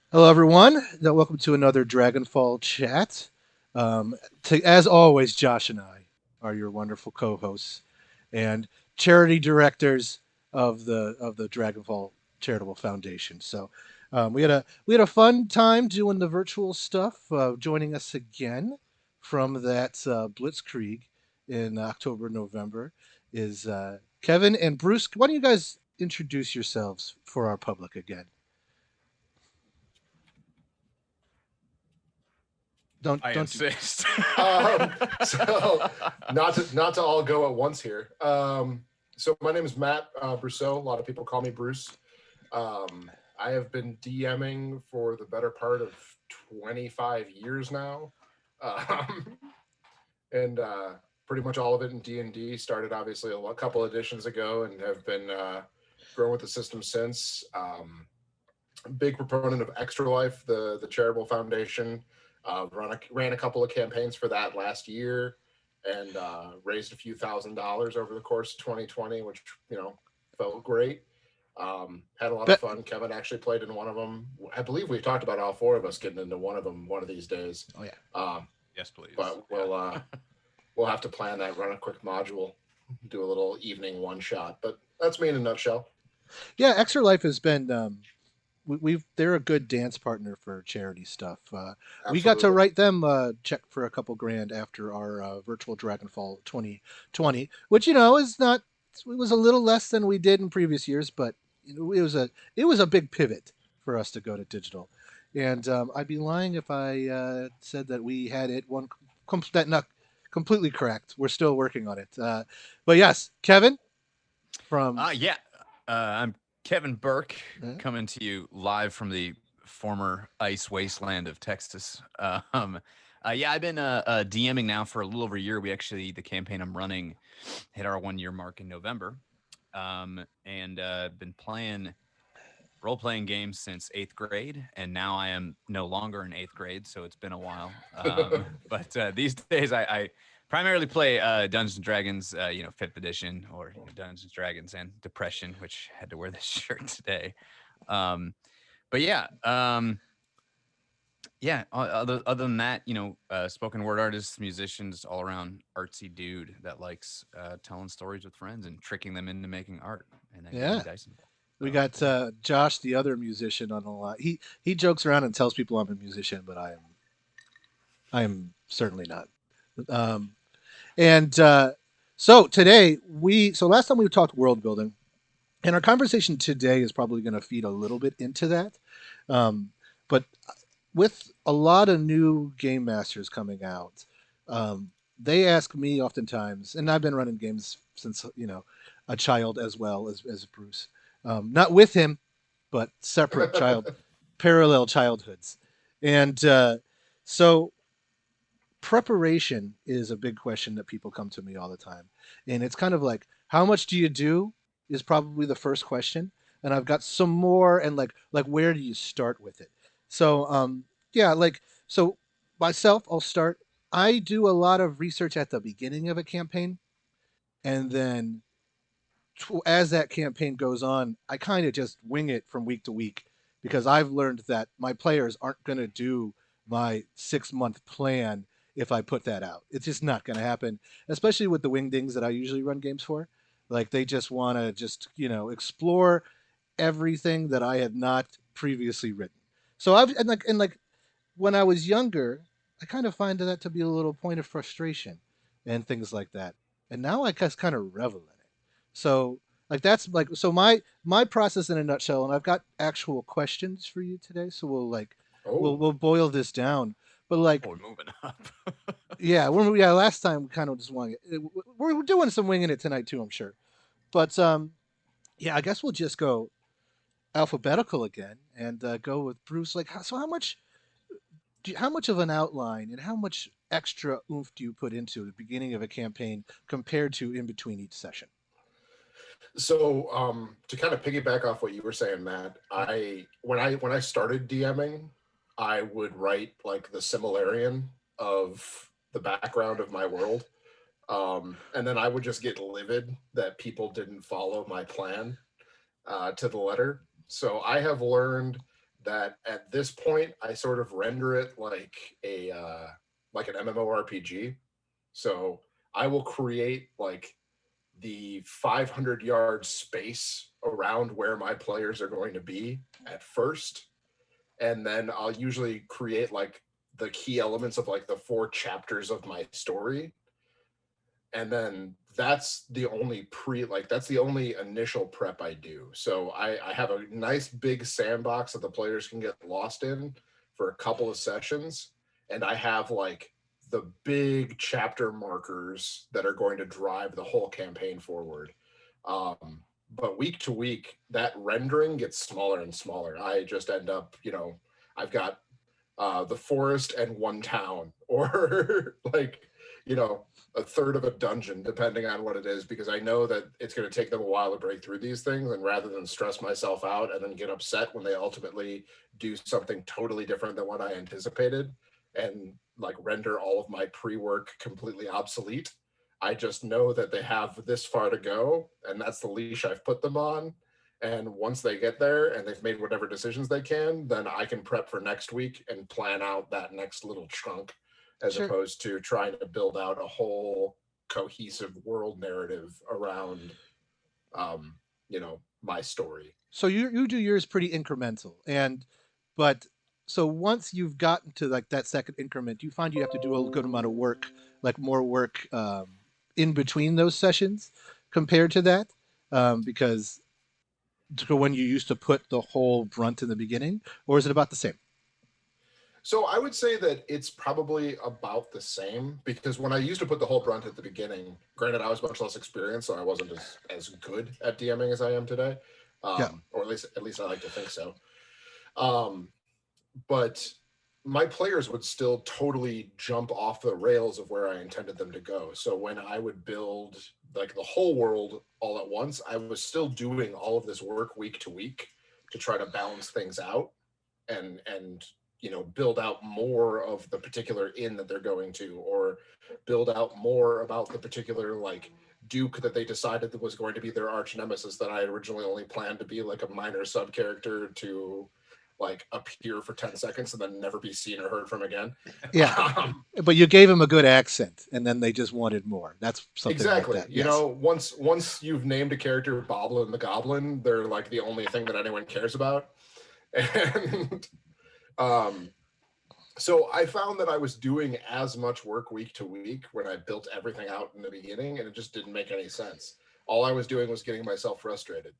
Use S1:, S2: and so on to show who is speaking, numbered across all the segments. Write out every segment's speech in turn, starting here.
S1: Hello, everyone. Welcome to another Dragonfall chat. Um, as always, Josh and I are your wonderful co-hosts and charity directors of the Dragonfall Charitable Foundation. We had a fun time doing the virtual stuff. Joining us again from that Blitzkrieg in October, November is Kevin and Bruce. Why don't you guys introduce yourselves for our public again?
S2: I
S1: Don't do
S2: insist.
S3: So not to all go at once here. So my name is Matt Brousseau. A lot of people call me Bruce. I have been DMing for the better part of 25 years now, um, and pretty much all of it in D&D. Started obviously a couple editions ago, and have been growing with the system since. Big proponent of Extra Life, the charitable foundation. Ran a couple of campaigns for that last year, and raised a few $1,000s over the course of 2020, which felt great. Had a lot of
S1: bet.
S3: fun. Kevin actually played in one of them. I believe we talked about all four of us getting into one of them one of these days.
S1: Oh yeah.
S3: Um,
S2: Yes, please.
S3: but
S2: Yeah.
S3: we'll have to plan that. Run a quick module, do a little evening one shot. But that's me in a nutshell.
S1: Yeah, Extra Life has been we've they're a good dance partner for charity stuff. We got to
S3: Absolutely.
S1: write them check for a couple grand after our virtual Dragonfall 2020, which is not it was a little less than we did in previous years, but it was a big pivot for us to go to digital. And I'd be lying if I said that we had it that not completely correct. We're still working on it. But yes, Kevin from
S2: Yeah. I'm Kevin Burke
S1: uh,
S2: coming to you live from the former ice wasteland of Texas. Yeah, I've been DMing now for a little over a year. The campaign I'm running hit our 1 year mark in November. And been playing role playing games since eighth grade. And now I am no longer in eighth grade. So it's been a while. But these days I primarily play Dungeons and Dragons, fifth edition, or Dungeons and Dragons and Depression, which had to wear this shirt today. Um, but yeah, yeah. Other than that, spoken word artists, musicians, all around artsy dude that likes telling stories with friends and tricking them into making art and then getting
S1: yeah.
S2: dice involved.
S1: We
S2: So
S1: got Josh, the other musician, on the line. He jokes around and tells people I'm a musician, but I am certainly not. Um, and so today so last time we talked world building, and our conversation today is probably going to feed a little bit into that. Um, but with a lot of new game masters coming out, they ask me oftentimes, and I've been running games since a child as well as Bruce, not with him, but separate parallel childhoods, and so preparation is a big question that people come to me all the time, and it's kind of like how much do you do is probably the first question, and I've got some more, and like where do you start with it? So yeah, so myself, I'll start. I do a lot of research at the beginning of a campaign, and then as that campaign goes on, I kind of just wing it from week to week because I've learned that my players aren't going to do my 6 month plan if I put that out. It's just not going to happen, especially with the wingdings that I usually run games for. Like they just want to just, explore everything that I had not previously written. So I've and like when I was younger, I kind of find that to be a little point of frustration and things like that. And now I just kind of revel in it. So that's like so my process in a nutshell, and I've got actual questions for you today. So we'll we'll
S3: Oh,
S1: we'll boil this down. But like
S2: we're moving up.
S1: yeah, last time we kind of just wanted we're doing some winging it tonight too, I'm sure. But yeah, I guess we'll just go alphabetical again and go with Bruce. Like, so how much of an outline and how much extra oomph do you put into the beginning of a campaign compared to in between each session?
S3: so to kind of piggyback off what you were saying, Matt, when I started DMing, I would write like the similarian of the background of my world, and then I would just get livid that people didn't follow my plan to the letter. So I have learned that at this point I sort of render it like an MMORPG. So I will create like the 500-yard space around where my players are going to be at first, and then I'll usually create like the key elements of like the 4 chapters of my story, and then that's the only initial prep I do. So I have a nice big sandbox that the players can get lost in for a couple of sessions, and I have like the big chapter markers that are going to drive the whole campaign forward. But week to week, that rendering gets smaller and smaller. I just end up, I've got the forest and one town, or like, you know, a third of a dungeon, depending on what it is, because I know that it's going to take them a while to break through these things. And rather than stress myself out and then get upset when they ultimately do something totally different than what I anticipated and like render all of my pre work completely obsolete, I just know that they have this far to go, and that's the leash I've put them on. And once they get there and they've made whatever decisions they can, then I can prep for next week and plan out that next little chunk, as
S1: Sure.
S3: opposed to trying to build out a whole cohesive world narrative around, my story.
S1: So you do yours pretty incremental, but so once you've gotten to like that second increment, you find you have to do a good amount of work, like more work in between those sessions compared to that, because to when you used to put the whole brunt in the beginning, or is it about the same?
S3: So I would say that it's probably about the same, because when I used to put the whole brunt at the beginning, granted I was much less experienced, so I wasn't as good at DMing as I am today,
S1: Yeah.
S3: or at least I like to think so. Um, but my players would still totally jump off the rails of where I intended them to go. So when I would build like the whole world all at once, I was still doing all of this work week to week to try to balance things out, and build out more of the particular inn that they're going to, or build out more about the particular like duke that they decided that was going to be their arch nemesis, that I originally only planned to be like a minor sub character to like appear for 10 seconds and then never be seen or heard from again.
S1: Yeah,
S3: um,
S1: but you gave them a good accent, and then they just wanted more. That's something like
S3: exactly.
S1: that. Yes.
S3: Once you've named a character Boblin the Goblin, they're like the only thing that anyone cares about. And um so I found that I was doing as much work week to week when I built everything out in the beginning, and it just didn't make any sense. All I was doing was getting myself frustrated.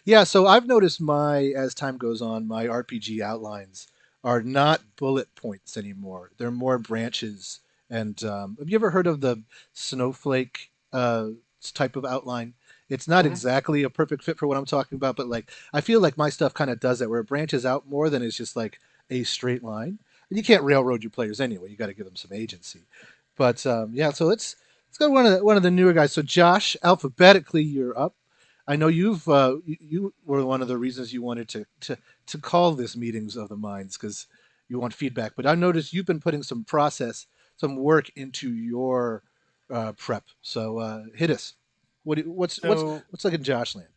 S1: Yeah, so I've noticed as time goes on, my RPG outlines are not bullet points anymore. They're more branches. And have you ever heard of the snowflake type of outline? It's not
S3: Mhm.
S1: exactly a perfect fit for what I'm talking about, but like I feel like my stuff kind of does that, where it branches out more than it's just like a straight line. And you can't railroad your players anyway. You got to give them some agency. But yeah, so let's go to one of the newer guys. So Josh, alphabetically, you're up. I know you were one of the reasons you wanted to call this meetings of the minds, because you want feedback. But I noticed you've been putting some work into your prep. So hit us.
S4: So,
S1: What's like in Josh land?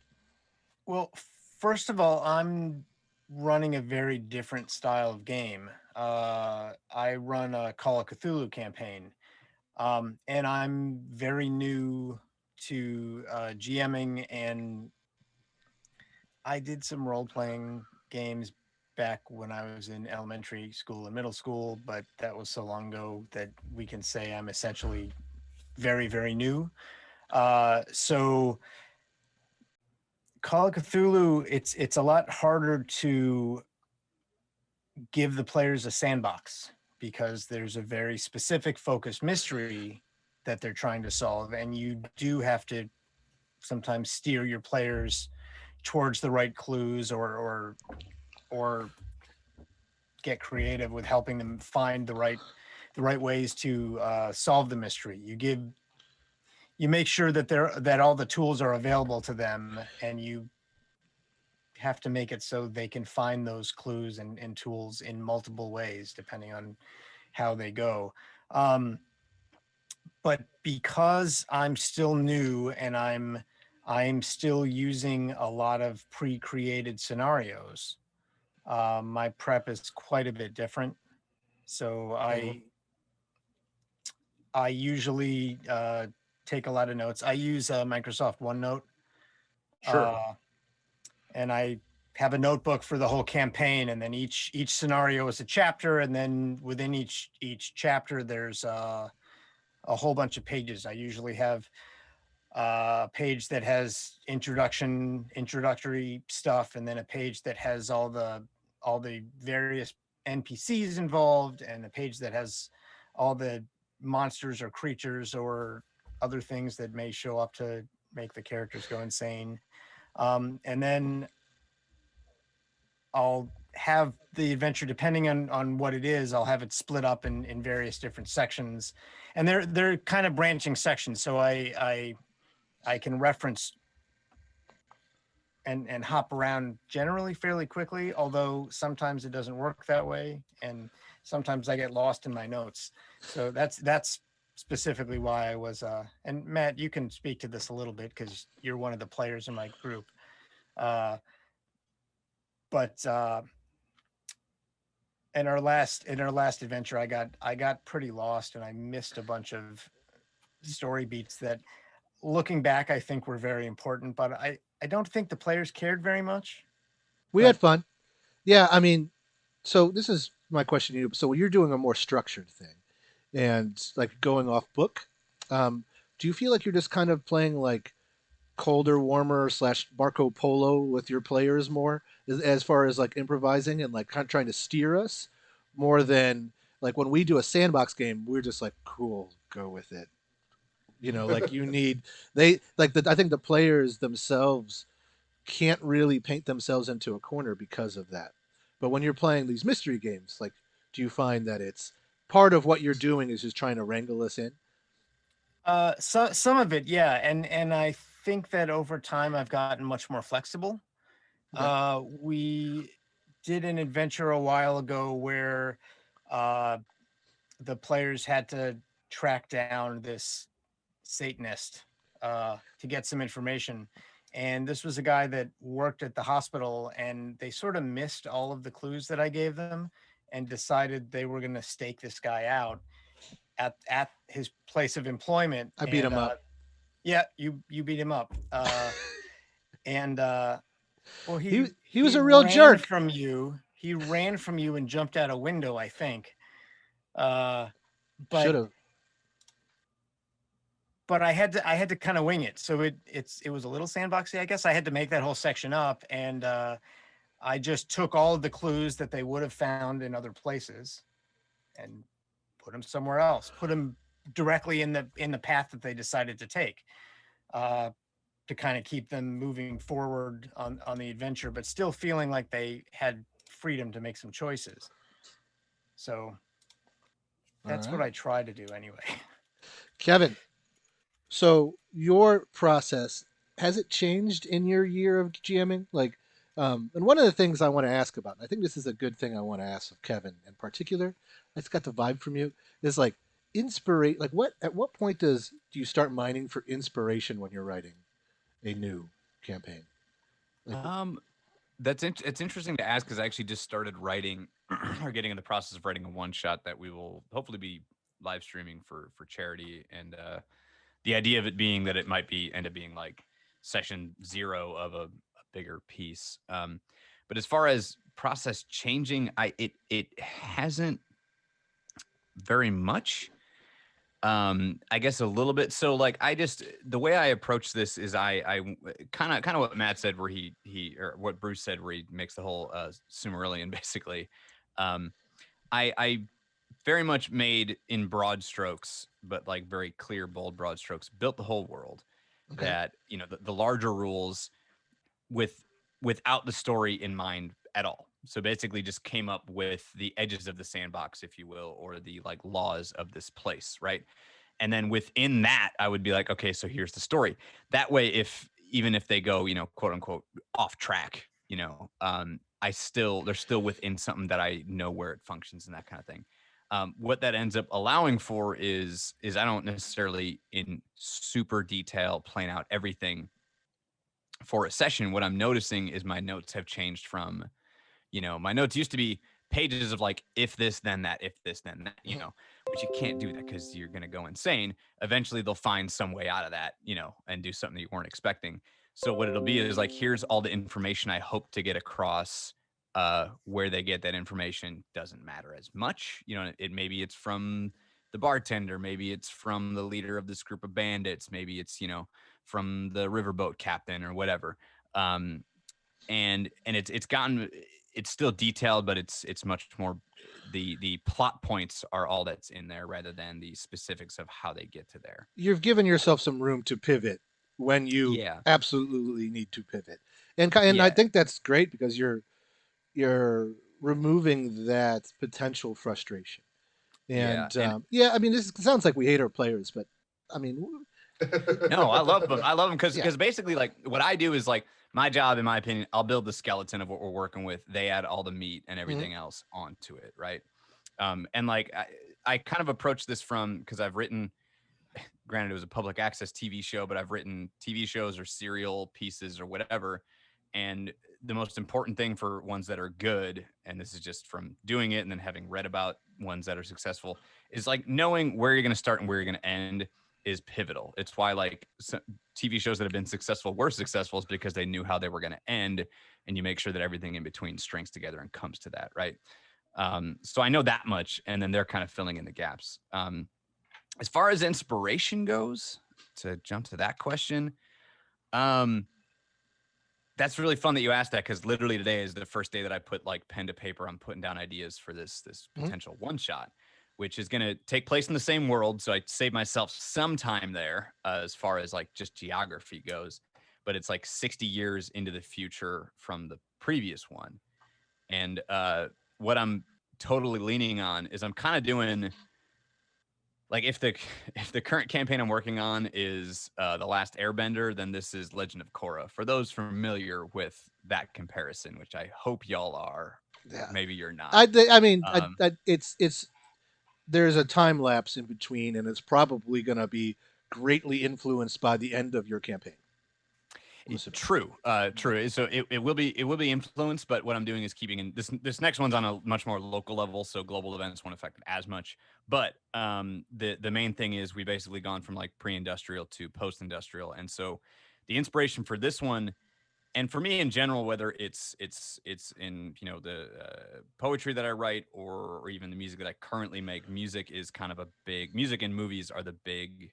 S4: well, first of all, I'm running a very different style of game. I run a Call of Cthulhu campaign, and I'm very new to GMing, and I did some role playing games back when I was in elementary school and middle school, but that was so long ago that we can say I'm essentially very, very new. So Call of Cthulhu, it's a lot harder to give the players a sandbox because there's a very specific focused mystery that they're trying to solve, and you do have to sometimes steer your players towards the right clues, or get creative with helping them find the right ways to solve the mystery. You make sure that all the tools are available to them, and you have to make it so they can find those clues and tools in multiple ways depending on how they go. Um, but because I'm still new and I'm still using a lot of pre-created scenarios, My prep is quite a bit different. So
S3: Mhm.
S4: I usually take a lot of notes. I use Microsoft OneNote,
S3: Sure.
S4: uh, and I have a notebook for the whole campaign. And then each scenario is a chapter, and then within each chapter, there's a whole bunch of pages. I usually have a page that has introductory stuff, and then a page that has all the various NPCs involved, and a page that has all the monsters or creatures or other things that may show up to make the characters go insane. And then I'll have the adventure, depending on what it is, I'll have it split up in various different sections, and they're kind of branching sections. So I can reference and hop around generally fairly quickly, although sometimes it doesn't work that way, and sometimes I get lost in my notes. So that's specifically why I was and Matt, you can speak to this a little bit because you're one of the players in my group. Uh, but in our last adventure, I got pretty lost and I missed a bunch of story beats that, looking back, I think were very important, but I don't think the players cared very much.
S1: We had
S4: But
S1: fun. Yeah, I mean, so this is my question to you. So when you're doing a more structured thing and like going off book, um, do you feel like you're just kind of playing like colder, warmer slash Marco Polo with your players more as far as like improvising and like kind of trying to steer us more than like when we do a sandbox game, we're just like, cool, go with it. You know, like you need they like I think the players themselves can't really paint themselves into a corner because of that. But when you're playing these mystery games, like, do you find that it's part of what you're doing is just trying to wrangle us in?
S4: some of it, yeah, and I think that over time I've gotten much more flexible.
S1: Okay.
S4: We did an adventure a while ago where uh, the players had to track down this Satanist to get some information. And this was a guy that worked at the hospital, and they sort of missed all of the clues that I gave them and decided they were going to stake this guy out at his place of employment.
S1: I beat
S4: And
S1: him up.
S4: yeah, you beat him up. And well,
S1: He was
S4: he
S1: a real
S4: ran
S1: jerk.
S4: from you. He ran from you and jumped out a window, I think. Uh,
S1: Should
S4: but
S1: have.
S4: I had to kind of wing it. So it was a little sandboxy, I guess. I had to make that whole section up, and I just took all of the clues that they would have found in other places and put them somewhere else. Put them directly in the path that they decided to take, uh, to kind of keep them moving forward on the adventure, but still feeling like they had freedom to make some choices. So
S1: All
S4: that's what
S1: right.
S4: I try to do anyway.
S1: Kevin, so your process has it changed in your year of GMing? Like, and one of the things I want to ask about, and I think this is a good thing I want to ask of Kevin in particular. I just got the vibe from you is like inspiration. Like, what at what point do you start mining for inspiration when you're writing a new campaign? Like,
S2: Um, it's interesting to ask because I actually just started writing or getting in the process of writing a one shot that we will hopefully be live streaming for charity. And the idea of it being that it might be end up being like session zero of a bigger piece. But as far as process changing, it hasn't very much. I guess a little bit. So like I just the way I approach this is I kind of what Matt said where he or what Bruce said where he makes the whole Sumerillion basically. Um I very much made in broad strokes, but like very clear, bold broad strokes, built the whole world
S1: okay,
S2: that, you know, the larger rules with without the story in mind at all. So basically just came up with the edges of the sandbox, if you will, or the like laws of this place, right? And then within that, I would be like, okay, so here's the story. That way, if even if they go, you know, quote unquote, off track, you know, they're still within something that I know where it functions and that kind of thing. What that ends up allowing for is I don't necessarily in super detail plan out everything for a session. What I'm noticing is my notes have changed from, My notes used to be pages of like, if this, then that, if this, then that, which you can't do that because you're going to go insane. Eventually, they'll find some way out of that, and do something that you weren't expecting. So, what it'll be is like, here's all the information I hope to get across. Where they get that information doesn't matter as much. Maybe it's from the bartender, maybe it's from the leader of this group of bandits, maybe it's from the riverboat captain or whatever. And it's still detailed, but it's much more, the plot points are all that's in there rather than the specifics of how they get to there.
S1: You've given yourself some room to pivot when you
S2: Yeah.
S1: absolutely need to pivot, and I
S2: Yeah.
S1: think that's great because you're removing that potential frustration.
S2: Yeah.
S1: And
S2: And
S1: yeah, I mean, this sounds like we hate our players, but I mean,
S2: no, I love them. I love them
S1: yeah.
S2: because basically, like, what I do is, like, my job, in my opinion, I'll build the skeleton of what we're working with. They add all the meat and
S1: Mhm.
S2: everything else onto it, right? And like, I kind of approach this from, because I've written, granted it was a public access TV show, but I've written TV shows or serial pieces or whatever. And the most important thing for ones that are good, and this is just from doing it and then having read about ones that are successful, is like knowing where you're going to start and where you're going to end is pivotal. It's why, like, TV shows that have been successful were successful, is because they knew how they were going to end, and you make sure that everything in between strings together and comes to that, right? So I know that much, and then they're kind of filling in the gaps. As far as inspiration goes, to jump to that question, um, that's really fun that you asked that, because literally today is the first day that I put like pen to paper. I'm putting down ideas for this
S1: Mhm.
S2: potential one shot, which is going to take place in the same world. So I saved myself some time there, as far as like just geography goes, but it's like 60 years into the future from the previous one. And what I'm totally leaning on is I'm kind of doing, like, if the current campaign I'm working on is the Last Airbender, then this is Legend of Korra. For those familiar with that comparison, which I hope y'all are,
S1: Yeah.
S2: maybe you're not.
S1: I mean,
S2: Um,
S1: it's there's a time lapse in between, and it's probably going to be greatly influenced by the end of your campaign. I'm assuming.
S2: True, true. So it will be influenced, but what I'm doing is keeping in this next one's on a much more local level, so global events won't affect it as much. But the main thing is we basically gone from like pre-industrial to post-industrial, and so the inspiration for this one, and for me in general, whether it's in the poetry that I write, or even the music that I currently make, music is kind of a big, music and movies are the big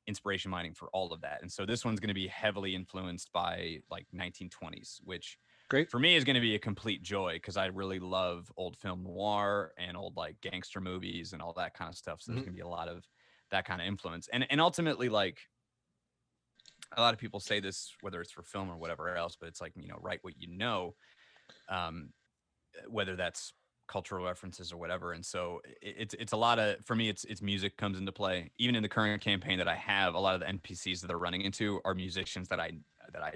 S2: inspiration mining for all of that. And so this one's going to be heavily influenced by like 1920s, which
S1: Great.
S2: for me is going to be a complete joy, because I really love old film noir and old like gangster movies and all that kind of stuff. So there's
S1: Mhm.
S2: going to be a lot of that kind of influence. And ultimately, like, a lot of people say this, whether it's for film or whatever else, but it's like, write what you know. Um, whether that's cultural references or whatever. And so it's a lot of, for me, it's music comes into play. Even in the current campaign that I have, a lot of the NPCs that they're running into are musicians that I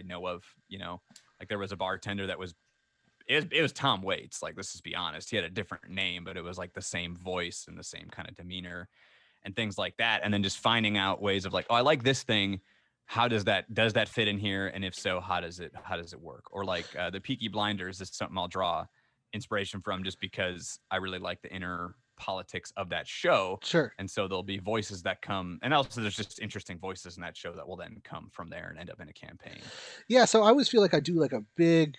S2: know of. Like, there was a bartender that was, it was Tom Waits. Like, let's just be honest, he had a different name, but it was like the same voice and the same kind of demeanor and things like that. And then just finding out ways of like, oh, I like this thing. How does that fit in here? And if so, how does it work? Or like the Peaky Blinders is something I'll draw inspiration from, just because I really like the inner politics of that show.
S1: Sure.
S2: And so there'll be voices that come, and also there's just interesting voices in that show that will then come from there and end up in a campaign.
S1: Yeah, so I always feel like I do like a big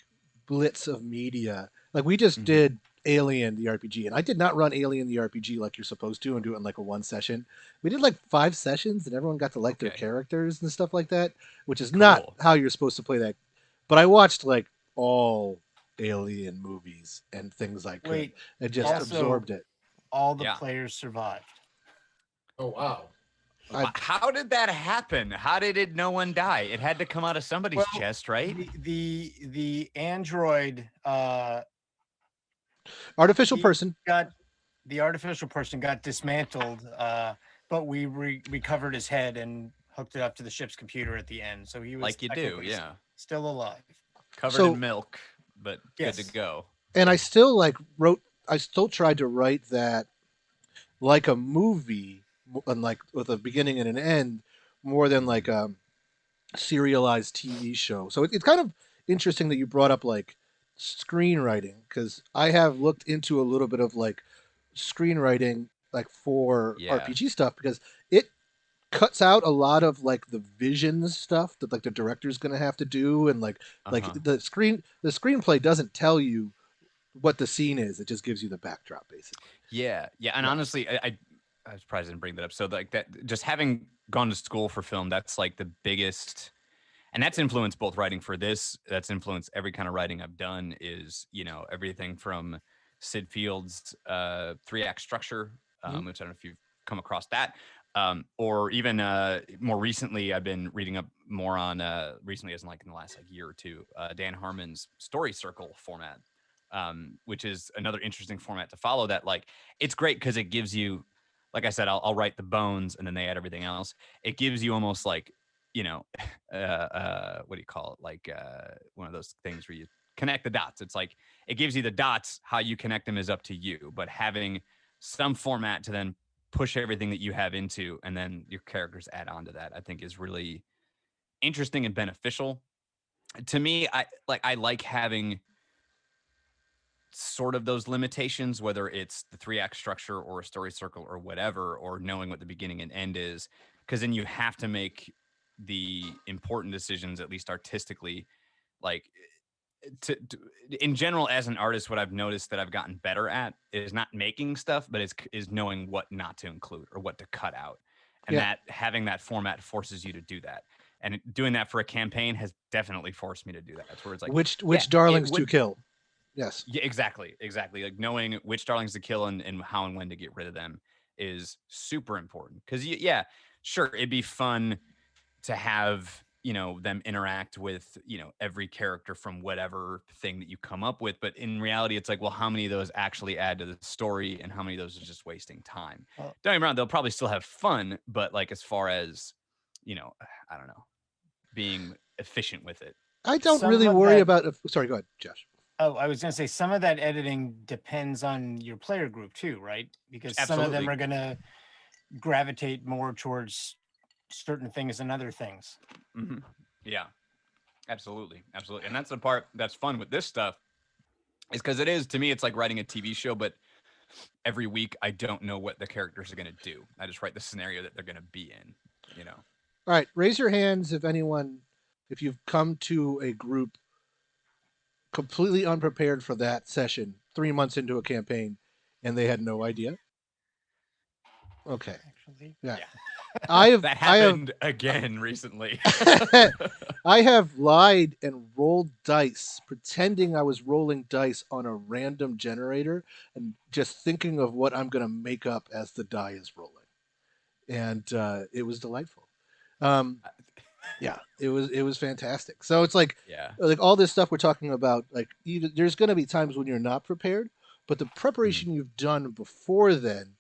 S1: blitz of media. Like we just
S2: Mm-hmm.
S1: did Alien the RPG, and I did not run Alien the RPG like you're supposed to and do it in like a one session. We did like 5 sessions, and everyone got to like their
S2: Okay.
S1: characters and stuff like that, which is not
S2: Cool.
S1: how you're supposed to play that. But I watched like all Alien movies and things I could,
S4: Wait,
S1: and just
S2: Yeah.
S4: also
S1: absorbed it.
S4: all the
S2: Yeah.
S4: players survived.
S3: Oh wow.
S2: How did that happen? How did no one die? It had to come out of somebody's
S4: Well,
S2: chest, right?
S4: The android
S1: Artificial
S4: he
S1: person.
S4: got the artificial person got dismantled, but we recovered his head and hooked it up to the ship's computer at the end. So he was
S2: Like you do,
S4: technically
S2: yeah.
S4: still alive.
S2: Covered
S1: So-
S2: in milk, but
S4: Yes.
S2: good to go.
S1: And I still like wrote. I still tried to write that like a movie, and like with a beginning and an end, more than like a serialized TV show. So it's kind of interesting that you brought up like screenwriting, because I have looked into a little bit of like screenwriting, like for
S2: Yeah.
S1: RPG stuff, because it cuts out a lot of like the visions stuff that like the director's gonna have to do, and like
S2: Uh-huh.
S1: the screenplay doesn't tell you what the scene is. It just gives you the backdrop, basically.
S2: Yeah, yeah, and
S1: Yeah.
S2: honestly, I was surprised I didn't bring that up. So like that, just having gone to school for film, that's like the biggest, and that's influenced both writing for this. That's influenced every kind of writing I've done. Is everything from Sid Field's three act structure,
S1: Mhm.
S2: which I don't know if you've come across that, or even more recently, I've been reading up more on recently, as in like in the last like year or two, Dan Harmon's story circle format, which is another interesting format to follow. That like it's great because it gives you, like I said, I'll write the bones and then they add everything else. It gives you almost like you know, what do you call it? Like one of those things where you connect the dots. It's like it gives you the dots. How you connect them is up to you. But having some format to then push everything that you have into, and then your characters add on to that, I think is really interesting and beneficial. To me, I like having sort of those limitations, whether it's the three act structure or a story circle or whatever, or knowing what the beginning and end is, because then you have to make the important decisions, at least artistically. Like to in general, as an artist, what I've noticed that I've gotten better at is not making stuff, but is knowing what not to include or what to cut out, and
S1: Yeah.
S2: that having that format forces you to do that. And doing that for a campaign has definitely forced me to do that. That's where it's like, yeah,
S1: Which
S2: it
S1: darlings to
S2: would
S1: kill? Yes.
S2: yeah, exactly, exactly. Like knowing which darlings to kill and how and when to get rid of them is super important. Because yeah, sure, it'd be fun to have them interact with every character from whatever thing that you come up with. But in reality, it's like, well, how many of those actually add to the story, and how many of those are just wasting time?
S4: Well,
S2: Don't get me wrong; they'll probably still have fun, but like as far as you know, I don't know, being efficient with it.
S1: I don't
S4: some
S1: really
S4: of
S1: worry
S4: that
S1: about. Sorry, go ahead, Josh.
S4: Oh, I was going to say some of that editing depends on your player group too, right? Because some of them
S2: Absolutely.
S4: are going to gravitate more towards certain things than other things.
S2: Hmm. Yeah. Absolutely, absolutely, and that's the part that's fun with this stuff is because it is to me, it's like writing a TV show, but every week I don't know what the characters are going to do. I just write the scenario that they're going to be in. You know.
S1: All right, raise your hands if you've come to a group completely unprepared for that session 3 months into a campaign, and they had no idea. Okay,
S4: Actually,
S1: yeah,
S2: Yeah,
S1: I have,
S2: that
S1: I have,
S2: happened again recently.
S1: I have lied and rolled dice, pretending I was rolling dice on a random generator, and just thinking of what I'm gonna make up as the die is rolling, and it was delightful. Um, yeah, it was fantastic. So it's
S2: Yeah.
S1: like all this stuff we're talking about, like even there's going to be times when you're not prepared, but the
S2: Mhm.
S1: preparation you've done before then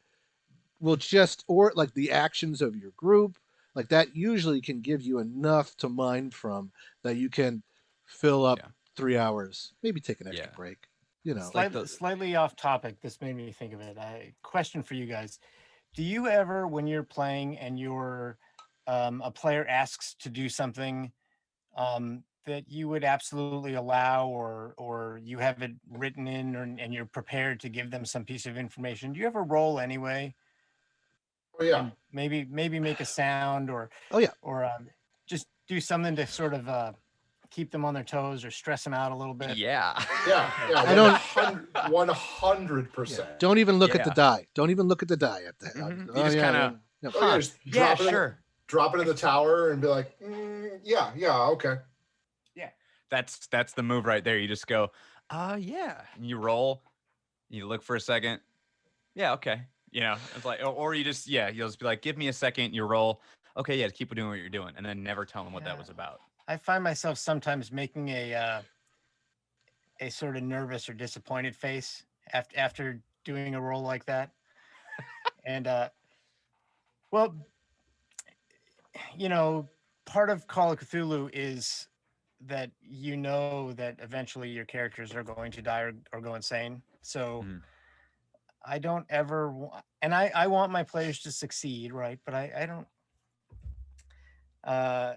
S1: will just, or like the actions of your group, like that usually can give you enough to mine from, that you can fill up
S2: Yeah.
S1: 3 hours, maybe take an extra
S2: Yeah.
S1: break, you know.
S2: Like
S4: slightly
S2: the
S4: slightly off topic. This made me think of it. Question for you guys: do you ever, when you're playing and a player asks to do something that you would absolutely allow, or you have it written in, and you're prepared to give them some piece of information? Do you ever roll anyway,
S3: Oh yeah,
S4: and maybe make a sound,
S1: Oh yeah.
S4: or just do something to sort of keep them on their toes or stress them out a little bit?
S2: yeah.
S3: yeah,
S4: Okay.
S3: yeah.
S1: I
S3: One
S1: don't.
S3: hundred,
S1: Yeah.
S3: 100%.
S1: Don't even look at the
S2: Yeah.
S1: die. Don't even look at the die at that.
S2: You
S1: Oh
S2: just
S1: yeah,
S2: kind
S1: yeah,
S2: of,
S1: yeah.
S3: Oh yeah,
S2: huh?
S3: just
S2: Yeah, sure.
S3: drop it in the tower and be like, yeah, yeah, okay.
S2: Yeah, that's the move right there. You just go, yeah, and you roll. You look for a second. Yeah, okay. It's like, or you just, yeah, you'll just be like, give me a second. You roll. Okay, yeah, keep doing what you're doing, and then never tell them what that
S4: Yeah,
S2: was about.
S4: I find myself sometimes making a sort of nervous or disappointed face after doing a role like that. And well, you know, part of Call of Cthulhu is that that eventually your characters are going to die or go insane. So
S2: Mhm.
S4: I don't ever, and I want my players to succeed, right? But I don't. Uh,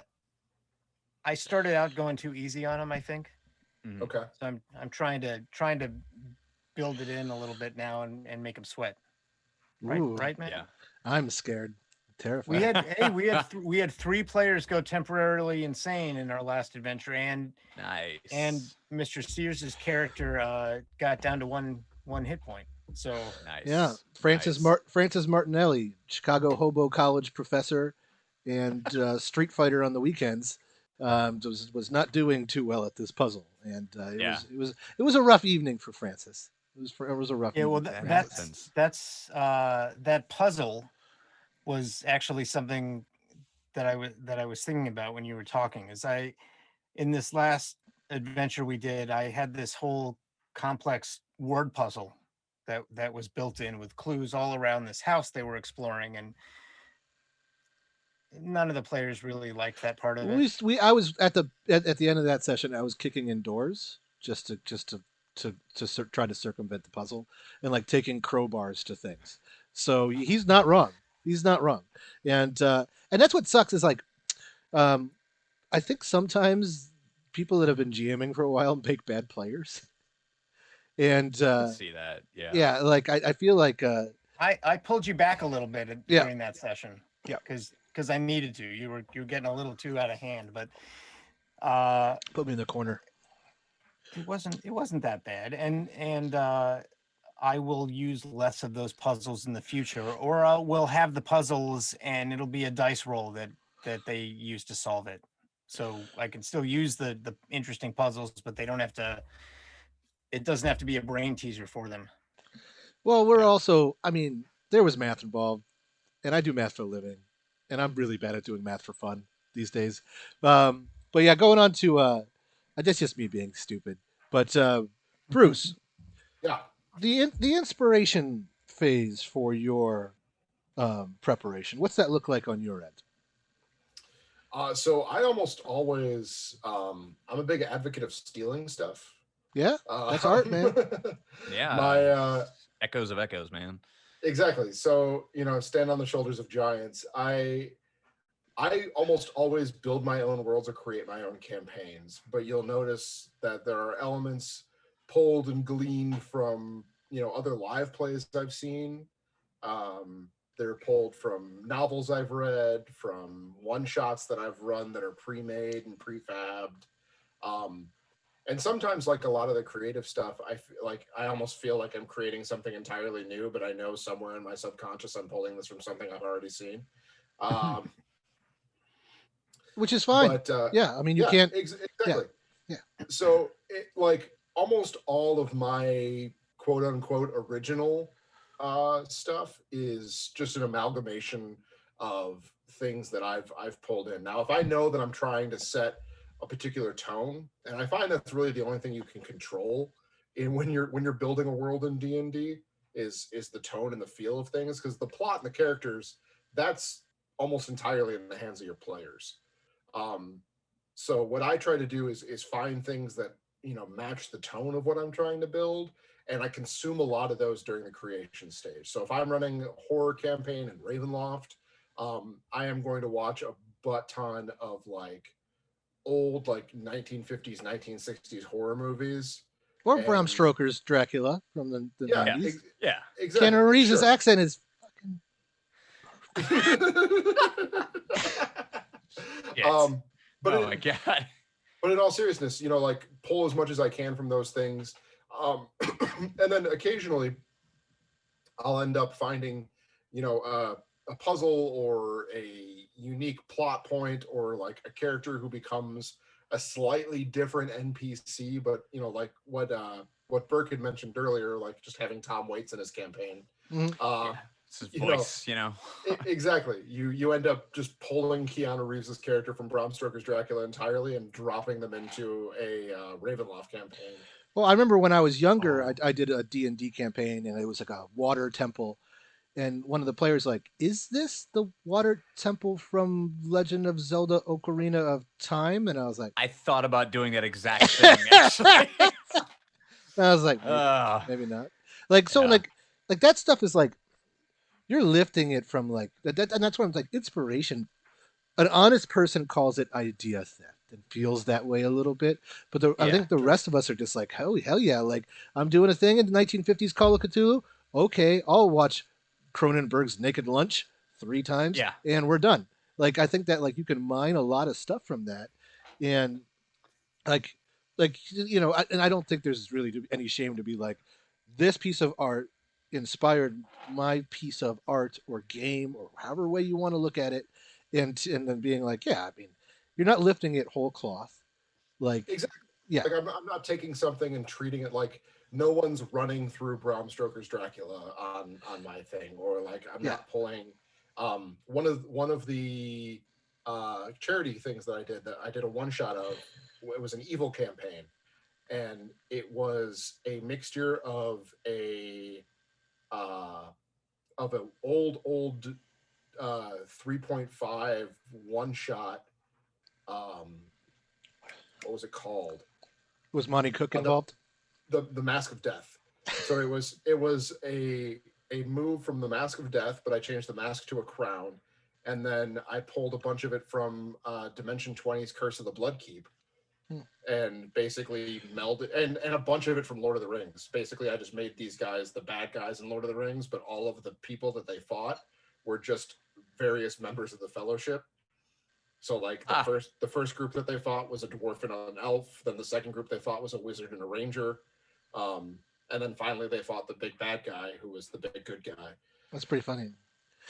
S4: I started out going too easy on them, I think,
S2: Mhm.
S3: Okay.
S4: So I'm trying to build it in a little bit now and make them sweat. Right,
S1: Ooh,
S4: right, man.
S2: Yeah.
S1: I'm scared,
S4: We
S1: terrified.
S4: had we had 3 players go temporarily insane in our last adventure, and
S2: Nice.
S4: Mr. Sears's character got down to one hit point. So
S1: Yeah,
S2: Nice. Nice.
S1: Francis Martinelli, Chicago Hobo College professor, and Street Fighter on the weekends, was not doing too well at this puzzle, and
S2: Yeah.
S1: it was a rough evening for Francis. It was a rough
S4: yeah, well
S1: evening for
S2: That
S1: Francis.
S2: happens.
S4: that puzzle was actually something that I was thinking about when you were talking. Is I in this last adventure we did, I had this whole complex word puzzle that was built in with clues all around this house they were exploring, and none of the players really liked that part of it.
S1: We I was at the end of that session. I was kicking indoors try to circumvent the puzzle and like taking crowbars to things. So he's not wrong. He's not wrong, and that's what sucks is like um, I think sometimes people that have been GMing for a while make bad players, and
S2: I could see that. Yeah.
S1: yeah, like I feel like
S4: I pulled you back a little bit
S1: yeah,
S4: during that session
S1: yeah,
S4: because I needed to. You were getting a little too out of hand, but uh,
S1: put me in the corner.
S4: it wasn't that bad, and I will use less of those puzzles in the future, or we'll have the puzzles and it'll be a dice roll that they use to solve it. So I can still use the interesting puzzles, but they don't have to. It doesn't have to be a brain teaser for them.
S1: Well, we're
S2: Yeah.
S1: also, I mean, there was math involved, and I do math for a living, and I'm really bad at doing math for fun these days. But yeah, going on to, that's just me being stupid. But Bruce,
S3: Yeah.
S1: the inspiration phase for your preparation, what's that look like on your end?
S3: So I almost always, I'm a big advocate of stealing stuff.
S1: Yeah, that's art, man.
S3: My
S2: Yeah. Echoes of echoes, man.
S3: exactly. So stand on the shoulders of giants. I almost always build my own worlds or create my own campaigns, but you'll notice that there are elements pulled and gleaned from other live plays I've seen. Um, they're pulled from novels I've read, from one shots that I've run that are pre-made and prefabbed. Um, and sometimes, like a lot of the creative stuff, I almost feel like I'm creating something entirely new, but I know somewhere in my subconscious I'm pulling this from something I've already seen. Um,
S1: Which is fine.
S3: but
S1: Yeah, I mean, you
S3: yeah,
S1: can't. Yeah,
S3: exactly.
S1: yeah.
S3: So like almost all of my quote unquote original stuff is just an amalgamation of things that I've pulled in. Now, if I know that I'm trying to set a particular tone, and I find that's really the only thing you can control in when you're building a world in D&D is the tone and the feel of things, because the plot and the characters, that's almost entirely in the hands of your players. Um, so what I try to do is find things that match the tone of what I'm trying to build, and I consume a lot of those during the creation stage. So if I'm running a horror campaign in Ravenloft, I am going to watch a butt ton of like old like 1950s 1960s horror movies.
S1: Or Bram
S3: And
S1: Stoker's Dracula from the
S3: yeah,
S2: Yeah.
S1: 90s.
S2: Yeah.
S3: exactly,
S1: Keanu Reeves'
S3: sure.
S1: accent is fucking.
S2: Yes.
S3: But
S2: Oh my god.
S3: but in all seriousness, like pull as much as I can from those things. Um, and then occasionally I'll end up finding, a puzzle or a unique plot point or like a character who becomes a slightly different NPC, but like what Burke had mentioned earlier, like just having Tom Waits in his campaign.
S1: Mhm.
S3: Uh,
S2: Yeah. It's his
S3: you know,
S2: voice, you know.
S3: exactly. You end up just pulling Keanu Reeves's character from Bram Stoker's Dracula entirely and dropping them into a Ravenloft campaign.
S1: Well, I remember when I was younger,
S3: Um,
S1: I did a D&D campaign, and it was like a water temple. And one of the players like, is this the water temple from Legend of Zelda Ocarina of Time? And I was like,
S2: I thought about doing that exact thing actually.
S1: I was like, maybe,
S2: uh,
S1: maybe not. Like, so
S2: yeah.
S1: like that stuff is like, you're lifting it from like, and that's why I'm like, inspiration. An honest person calls it idea theft. and feels that way a little bit. But I
S2: Yeah.
S1: think the rest of us are just like, hell yeah, like I'm doing a thing in the 1950s Call of Cthulhu. Okay, I'll watch Cronenberg's Naked Lunch 3 times
S2: Yeah.
S1: and we're done. Like I think that like you can mine a lot of stuff from that, and like and I don't think there's really any shame to be like this piece of art inspired my piece of art or game or however way you want to look at it, and then being like, yeah, I mean, you're not lifting it whole cloth, like,
S3: Exactly.
S1: yeah,
S3: Like I'm not taking something and treating it like no one's running through Bram Stoker's Dracula on my thing, or like I'm
S1: yeah,
S3: not pulling one of the charity things that I did a one shot of. It was an evil campaign, and it was a mixture uh, of an old 3.5 one shot. Um, what was it called?
S1: was Monty Cook
S3: The
S1: involved?
S3: the Mask of Death. So it was a move from the Mask of Death, but I changed the mask to a crown, and then I pulled a bunch of it from Dimension 20's Curse of the Bloodkeep,
S1: Hmm.
S3: and basically melded and a bunch of it from Lord of the Rings. Basically, I just made these guys the bad guys in Lord of the Rings, but all of the people that they fought were just various members of the Fellowship. So like the
S2: Ah,
S3: first the first group that they fought was a dwarf and an elf. Then the second group they fought was a wizard and a ranger. Um, and then finally they fought the big bad guy who was the big good guy.
S1: That's pretty funny.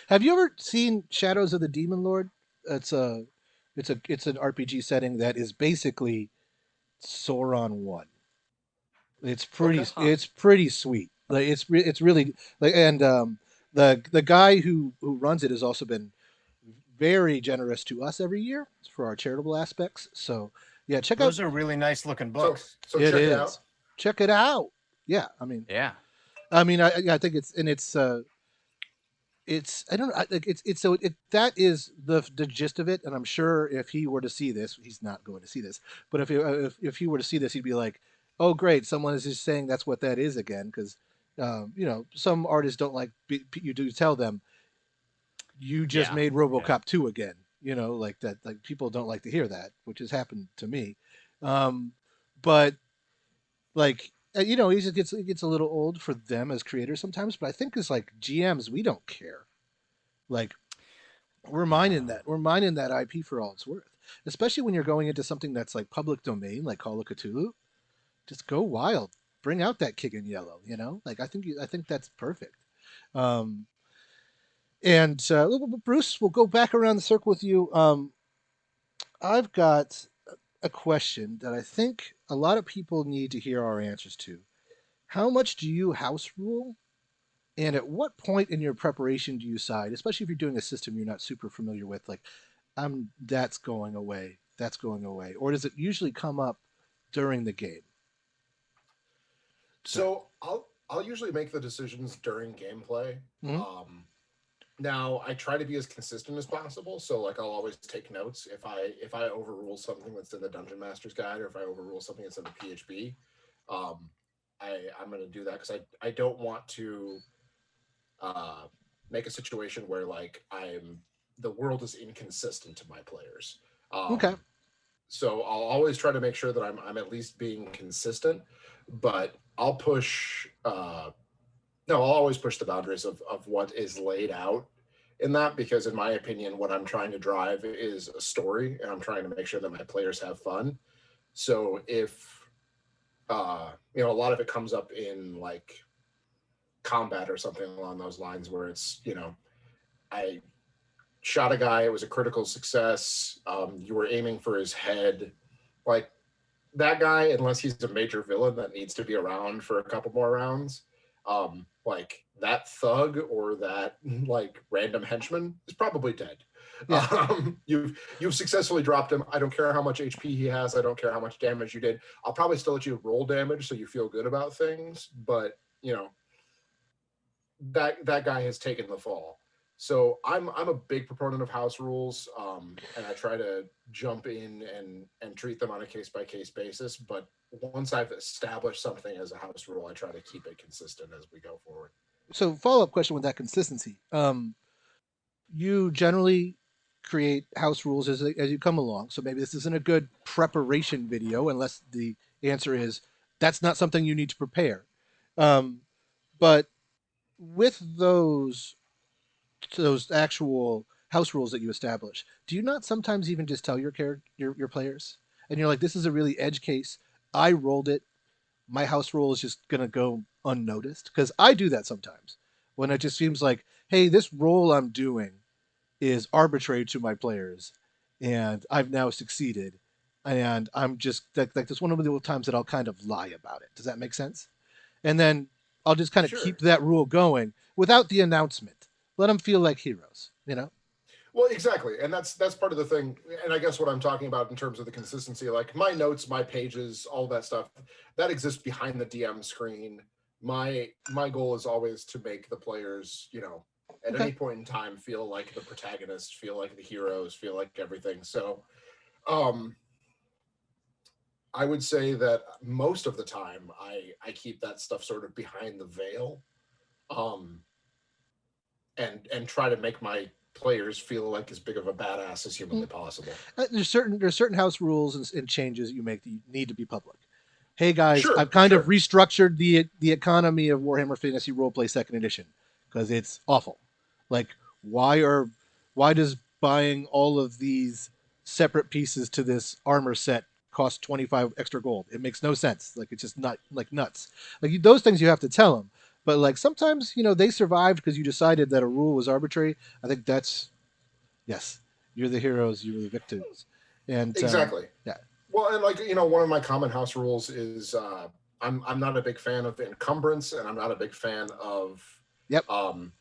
S1: Have you ever seen Shadows of the Demon Lord? It's an RPG setting that is basically Sauron one.
S3: Okay.
S2: huh.
S1: It's pretty sweet. Like it's really like, and the guy who runs it has also been very generous to us every year for our charitable aspects. So yeah, check out.
S4: Those are really nice looking
S3: So
S4: books.
S3: so
S1: It
S3: check it out.
S1: is. Check it out. Yeah,
S2: Yeah.
S1: I mean, I think it's I don't like it's so that is the gist of it, and I'm sure if he were to see this, he's not going to see this, but if he were to see this, he'd be like, oh great, someone is just saying that's what that is again, because some artists don't like you do tell them you just
S2: Yeah.
S1: made
S2: Yeah.
S1: RoboCop 2 again, like that, like people don't like to hear that, which has happened to me, um, but like it gets a little old for them as creators sometimes, but I think as like GMs we don't care, like
S2: No.
S1: we're mining that IP for all it's worth. Especially when you're going into something that's like public domain, like Call of Cthulhu. Just go wild. Bring out that King in Yellow. Like I think that's perfect. Um, and Bruce, we'll go back around the circle with you. I've got a question that I think a lot of people need to hear our answers to. How much do you house rule? And at what point in your preparation do you decide, especially if you're doing a system you're not super familiar with, like that's going away, that's going away, or does it usually come up during the game? So,
S3: So I'll usually make the decisions during gameplay.
S1: mhm.
S3: Um, Now I try to be as consistent as possible. So like I'll always take notes if I overrule something that's in the Dungeon Master's Guide, or if I overrule something that's in the PHB. Um, I'm going to do that because I don't want to uh, make a situation where like the world is inconsistent to my players.
S1: Okay,
S3: So I'll always try to make sure that I'm at least being consistent, but I'll push. No, I'll always push the boundaries of what is laid out in that, because in my opinion what I'm trying to drive is a story, and I'm trying to make sure that my players have fun. So if a lot of it comes up in like combat or something along those lines, where it's I shot a guy, it was a critical success, you were aiming for his head, like that guy, unless he's a major villain that needs to be around for a couple more rounds, like that thug or that like random henchman is probably dead.
S1: yeah,
S3: You've successfully dropped him. I don't care how much HP he has. I don't care how much damage you did. I'll probably still let you roll damage so you feel good about things, but that guy has taken the fall. So I'm a big proponent of house rules, and I try to jump in and treat them on a case by case basis. But once I've established something as a house rule, I try to keep it consistent as we go forward.
S1: so follow-up question with that consistency, you generally create house rules as you come along. So maybe this isn't a good preparation video unless the answer is that's not something you need to prepare. Um, but with those actual house rules that you establish, do you not sometimes even just tell your players, and you're like, this is a really edge case. I rolled it. My house rule is just gonna go unnoticed because I do that sometimes when it just seems like, hey, this roll I'm doing is arbitrary to my players, and I've now succeeded, and I'm just like that's one of the times that I'll kind of lie about it. Does that make sense? And then I'll just kind of
S3: Sure.
S1: keep that rule going without the announcement. Let them feel like heroes, you know?
S3: Well, exactly, and that's part of the thing. And I guess what I'm talking about in terms of the consistency, like my notes, my pages, all that stuff, that exists behind the DM screen. My goal is always to make the players, at
S1: Okay.
S3: any point in time, feel like the protagonists, feel like the heroes, feel like everything. So, um, I would say that most of the time, I keep that stuff sort of behind the veil, um, and try to make my players feel like as big of a badass as humanly possible.
S1: There's certain house rules and changes that you make that you need to be public. Hey guys, I've
S3: Sure,
S1: kind of
S3: sure.
S1: restructured the economy of Warhammer Fantasy Roleplay Second Edition because it's awful. Like, why does buying all of these separate pieces to this armor set cost 25 extra gold? It makes no sense. Like, it's just not like nuts. Like those things you have to tell them. But like sometimes they survived because you decided that a rule was arbitrary. I think that's yes, you're the heroes, you're the victims, and
S3: Exactly.
S1: yeah.
S3: Well, and one of my common house rules is I'm not a big fan of encumbrance, and I'm not a big fan of
S1: Yep.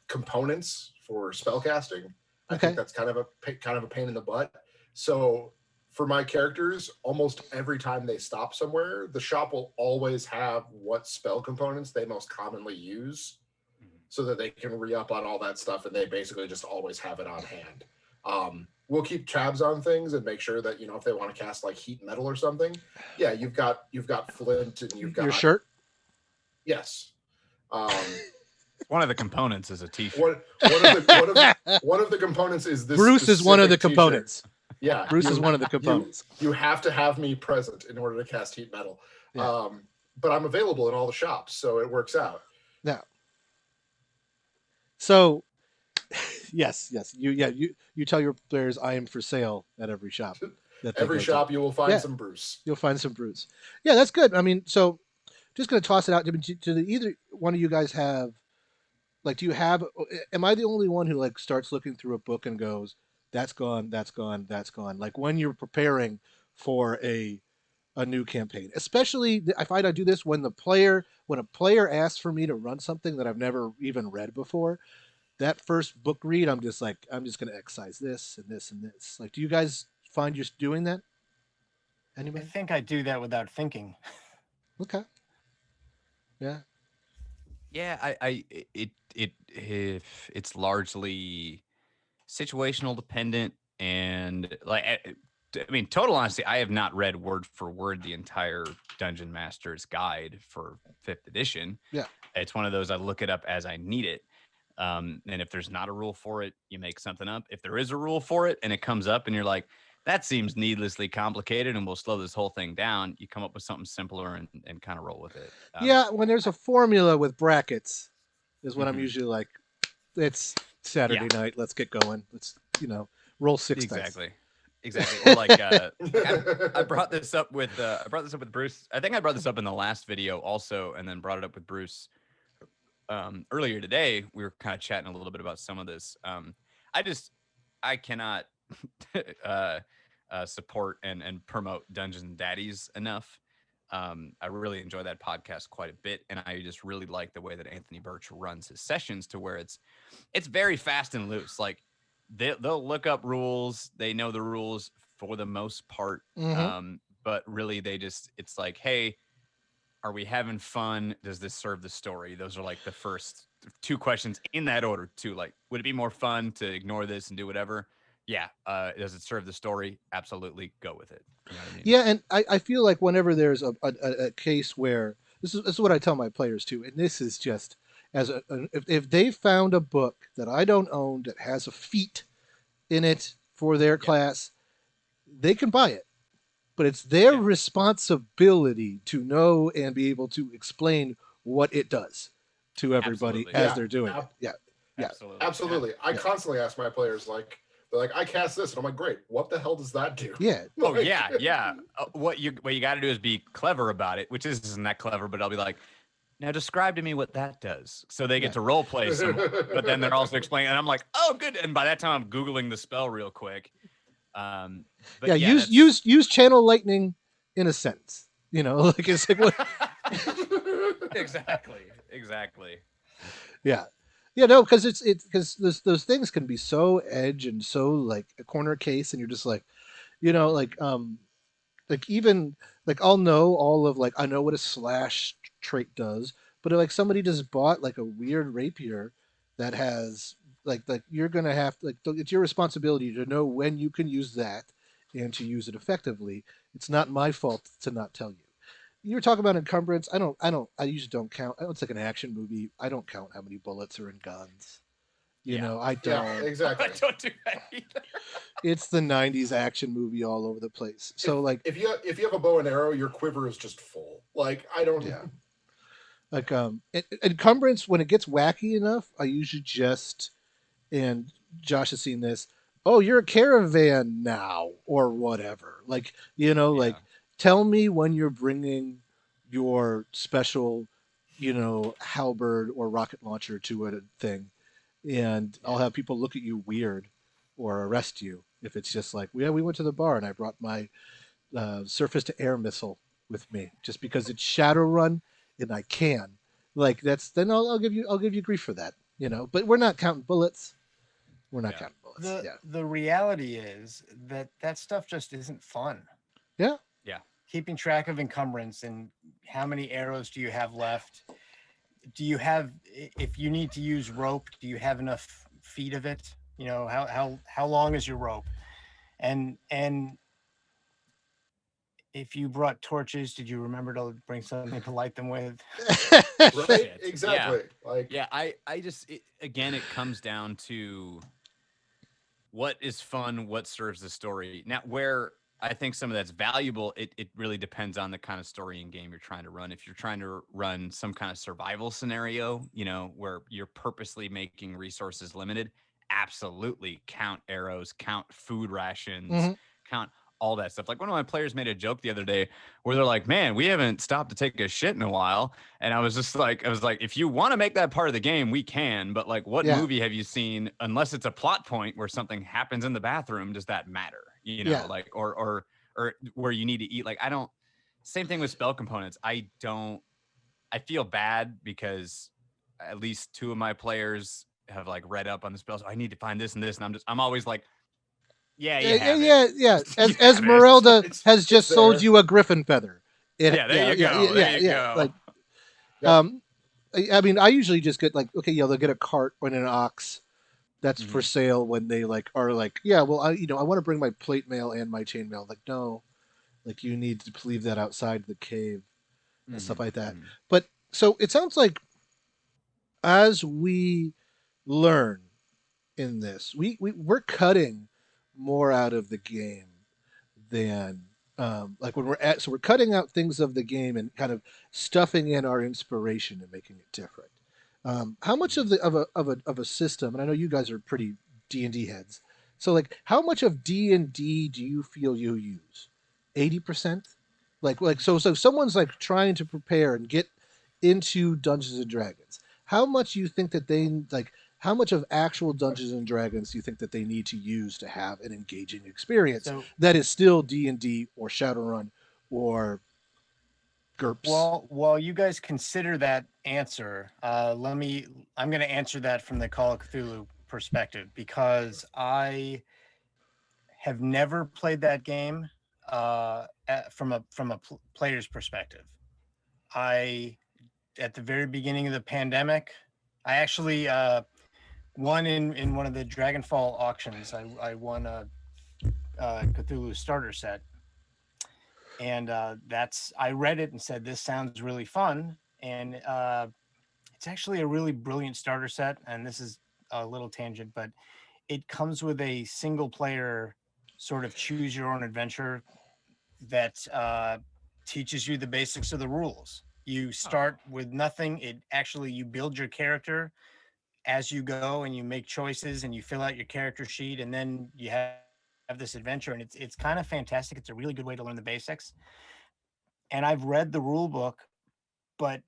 S3: components for spellcasting. I
S1: Okay.
S3: think that's kind of a pain in the butt. So for my characters, almost every time they stop somewhere, the shop will always have what spell components they most commonly use, so that they can re-up on all that stuff, and they basically just always have it on hand. We'll keep tabs on things and make sure that if they want to cast like heat metal or something, yeah, you've got flint and you've
S1: Your
S3: got
S1: shirt.
S3: yes.
S2: One of the components is a T-shirt.
S3: One of the components is this.
S1: Bruce is one of the
S3: specific
S1: components.
S3: T-shirt. Yeah,
S1: Bruce is one of the components.
S3: You have to have me present in order to cast heat metal.
S1: Yeah.
S3: But I'm available in all the shops, so it works out.
S1: Now, so yes, you tell your players I am for sale at every shop.
S3: Every shop you will find some Bruce.
S1: You'll find some Bruce. Yeah, that's good. I mean, so just gonna toss it out. Do either one of you guys have like? Do you have? Am I the only one who like starts looking through a book and goes, "That's gone, that's gone, that's gone"? Like when you're preparing for a new campaign, especially I find I do this when a player asks for me to run something that I've never even read before. That first book read, I'm just going to excise this and this and this. Like, do you guys find you're doing that?
S4: I
S1: Anybody?
S4: think I do that without thinking.
S1: Okay. Yeah.
S2: Yeah, if it's largely situational dependent, and like I mean, total honesty, I have not read word for word the entire Dungeon Master's Guide for 5th edition.
S1: Yeah.
S2: It's one of those I look it up as I need it. And if there's not a rule for it, you make something up. If there is a rule for it and it comes up and you're like, that seems needlessly complicated and will slow this whole thing down, you come up with something simpler and kind of roll with it.
S1: Yeah, when there's a formula with brackets is when I'm usually like, it's Saturday night, let's get going. Let's, roll 6 dice.
S2: Exactly. Or like I brought this up with Bruce. I think I brought this up in the last video also, and then brought it up with Bruce earlier today. We were kind of chatting a little bit about some of this. I cannot support and promote Dungeon Daddies enough. I really enjoy that podcast quite a bit, and I just really like the way that Anthony Birch runs his sessions, to where it's very fast and loose. Like they'll look up rules, they know the rules for the most part, but really it's like, hey, are we having fun? Does this serve the story? Those are like the first 2 questions in that order too. Like, would it be more fun to ignore this and do whatever? Yeah. Does it serve the story? Absolutely. Go with it. You know what I mean?
S1: Yeah, and I feel like whenever there's a case where this is what I tell my players too, and this is just if they found a book that I don't own that has a feat in it for their
S2: Yeah.
S1: class, they can buy it, but it's their
S2: Yeah.
S1: responsibility to know and be able to explain what it does to everybody
S2: Absolutely.
S1: as
S3: Yeah,
S1: they're doing it.
S3: ab-
S1: Yeah, yeah,
S2: Absolutely. Yeah.
S3: absolutely. I
S1: yeah,
S3: constantly ask my players like, they're like, I cast this, and I'm like, great. What the hell does that do?
S1: yeah,
S2: Oh
S3: Like,
S2: yeah, yeah. What you got to do is be clever about it, which isn't that clever. But I'll be like, now describe to me what that does. So they get
S1: yeah.
S2: to role play some more, but then they're also explaining, and I'm like, oh, good. And by that time, I'm googling the spell real quick. Um,
S1: Yeah,
S2: but yeah,
S1: use
S2: that's
S1: use use channel lightning in a sentence. You know, like it's like what?
S2: exactly, exactly.
S1: Yeah, yeah, no, because it's because those things can be so edge and so like a corner case, and you're just like, like even like I'll know all of like I know what a slash trait does, but like somebody just bought like a weird rapier that has like you're gonna have like it's your responsibility to know when you can use that and to use it effectively. It's not my fault to not tell you. You were talking about encumbrance. I usually don't count. It's like an action movie. I don't count how many bullets are in guns.
S2: Yeah,
S1: I
S3: yeah,
S1: don't.
S2: I
S3: exactly.
S2: don't do that either.
S1: It's the '90s action movie all over the place.
S3: If
S1: So like,
S3: if you have a bow and arrow, your quiver is just full. Like I don't.
S1: yeah. Like encumbrance when it gets wacky enough, I usually just and Josh has seen this. Oh, you're a caravan now, or whatever. Like like
S2: Yeah,
S1: tell me when you're bringing your special, halberd or rocket launcher to a thing, and I'll
S2: yeah,
S1: have people look at you weird or arrest you if it's just like, yeah, we went to the bar and I brought my surface to air missile with me just because it's Shadowrun and I can. Like that's then I'll give you grief for that. But we're not counting bullets. We're not
S2: yeah,
S1: counting bullets.
S4: The
S1: Yeah.
S4: the reality is that that stuff just isn't fun.
S1: Yeah.
S2: yeah.
S4: Keeping track of encumbrance and how many arrows do you have left? Do you have, if you need to use rope, do you have enough feet of it? How long is your rope? And if you brought torches, did you remember to bring something to light them with?
S3: Right?
S2: Shit. Yeah,
S3: Exactly. Like
S2: yeah. I just again, it comes down to what is fun, what serves the story. Now, where I think some of that's valuable, it really depends on the kind of story and game you're trying to run. If you're trying to run some kind of survival scenario, where you're purposely making resources limited, absolutely count arrows, count food rations,
S1: Hmm.
S2: count all that stuff. Like one of my players made a joke the other day where they're like, "Man, we haven't stopped to take a shit in a while." And I was like, if you want to make that part of the game, we can. But like, what
S1: Yeah.
S2: movie have you seen, unless it's a plot point where something happens in the bathroom, does that matter?
S1: Yeah.
S2: Like, or where you need to eat. Like, I don't. Same thing with spell components. I don't. I feel bad because at least two of my players have like read up on the spells. I need to find this and this, and I'm always like, yeah,
S1: Yeah.
S2: you
S1: Yeah.
S2: have it.
S1: Yeah. Yeah.
S2: You
S1: As
S2: have it.
S1: Esmeralda has
S3: it's
S1: just sold
S3: there.
S1: you a griffin feather.
S2: Yeah, there
S1: Yeah.
S2: you
S1: Yeah.
S2: go.
S1: Yeah.
S2: There
S1: Yeah.
S2: you
S1: Yeah.
S2: go.
S1: Like
S3: Yep.
S1: um, I mean, I usually just get like, okay, yeah, they'll get a cart or an ox that's for
S2: Hmm.
S1: sale when they like are like, yeah, well, I want to bring my plate mail and my chain mail. Like, no, like you need to leave that outside the cave and stuff
S2: Hmm.
S1: like that.
S2: Hmm.
S1: But so it sounds like as we learn in this, we're cutting more out of the game than like when we're at. So we're cutting out things of the game and kind of stuffing in our inspiration and making it different. How much
S2: Hmm.
S1: of the of a system? And I know you guys are pretty D&D heads. So like, how much of D&D do you feel you use? 80%? So someone's like trying to prepare and get into Dungeons and Dragons. How much you think that they like? How much of actual Dungeons and Dragons do you think that they need to use to have an engaging experience
S4: So
S1: that is still D&D or Shadowrun or GURPS?
S4: while you guys consider that answer, I'm going to answer that from the Call of Cthulhu perspective because I have never played that game from a player's perspective. I At the very beginning of the pandemic, I actually won in one of the Dragonfall auctions. I won a Cthulhu starter set, and that's I read it and said this sounds really fun, and it's actually a really brilliant starter set. And this is a little tangent, but it comes with a single player sort of choose your own adventure that teaches you the basics of the rules. You start with nothing. It actually, you build your character as you go and you make choices and you fill out your character sheet, and then you have this adventure, and it's kind of fantastic. It's a really good way to learn the basics. And I've read the rule book, but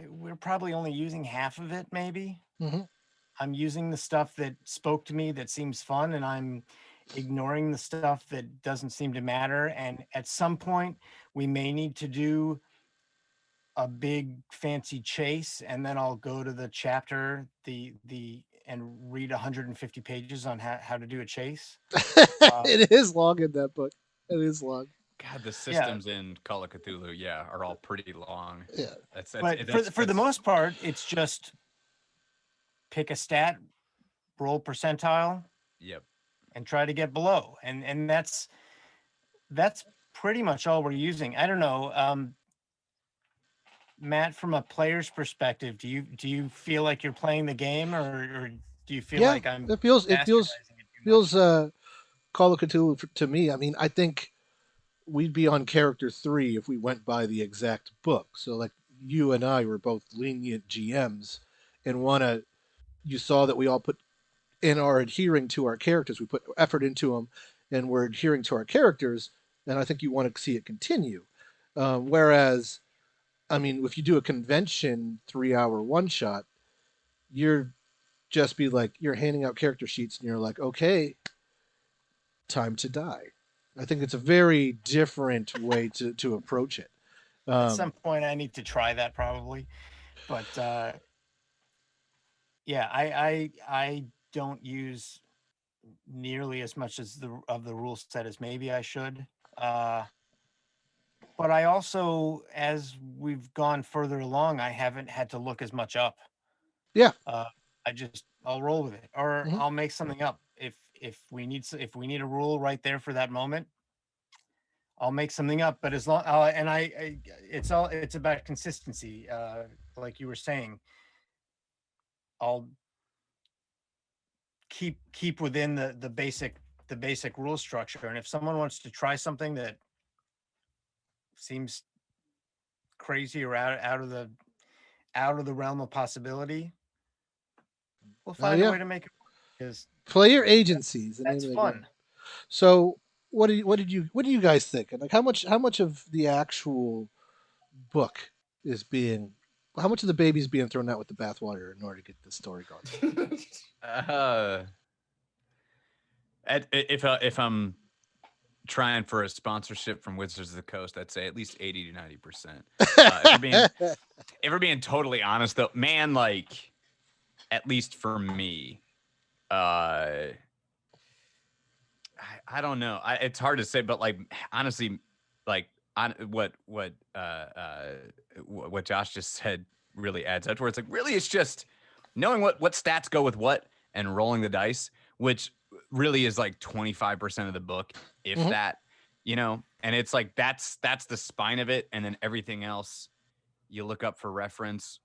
S4: we're probably only using half of it, maybe.
S1: Hmm.
S4: I'm using the stuff that spoke to me that seems fun, and I'm ignoring the stuff that doesn't seem to matter. And at some point, we may need to do a big fancy chase, and then I'll go to the chapter, the and read 150 pages on how to do a chase.
S1: It is long in that book. It is long.
S2: God, the
S4: Yeah,
S2: systems in Call of Cthulhu, yeah, are all pretty long.
S1: Yeah.
S4: but for the most part, it's just pick a stat, roll percentile,
S2: Yep.
S4: and try to get below. And that's pretty much all we're using. I don't know, Matt, from a player's perspective, do you feel like you're playing the game, or do you feel
S1: Yeah.
S4: like I'm
S1: It feels
S4: bastardizing it too
S1: feels
S4: much?
S1: Call of Cthulhu to me. I mean, I think we'd be on character 3 if we went by the exact book. So like you and I were both lenient GMs, and wanna you saw that we all put in are adhering to our characters. We put effort into them, and we're adhering to our characters. And I think you want to see it continue. Whereas, I mean, if you do a convention 3 hour one shot, you're just be like you're handing out character sheets, and you're like, okay, time to die. I think it's a very different way to approach it.
S4: At
S1: Um,
S4: some point, I need to try that probably, but yeah, I don't use nearly as much as the rule set as maybe I should. Uh, but I also, as we've gone further along, I haven't had to look as much up.
S1: yeah.
S4: Uh, I'll roll with it, or
S1: Mhm.
S4: I'll make something up if we need a rule right there for that moment. I'll make something up, but as long and it's about consistency. Like you were saying, I'll keep within the basic rule structure. And if someone wants to try something that seems crazy or out of the realm of possibility, we'll
S1: Oh
S4: find a
S1: yeah.
S4: way to make it work, because
S1: Player agency is the name
S4: that's
S1: of the game.
S4: fun.
S1: So what do you guys think? And like how much of the actual book is being how much of the baby's being thrown out with the bathwater in order to get the story going?
S2: Uh, if I'm trying for a sponsorship from Wizards of the Coast, I'd say at least 80 to 90%. If we're being totally honest, though, man, like at least for me, I don't know. It's hard to say, but like honestly, like on what Josh just said really adds up to where it's like really it's just knowing what stats go with what and rolling the dice, which really is like 25% of the book, if
S1: Mhm.
S2: that, and it's like that's the spine of it, and then everything else you look up for reference,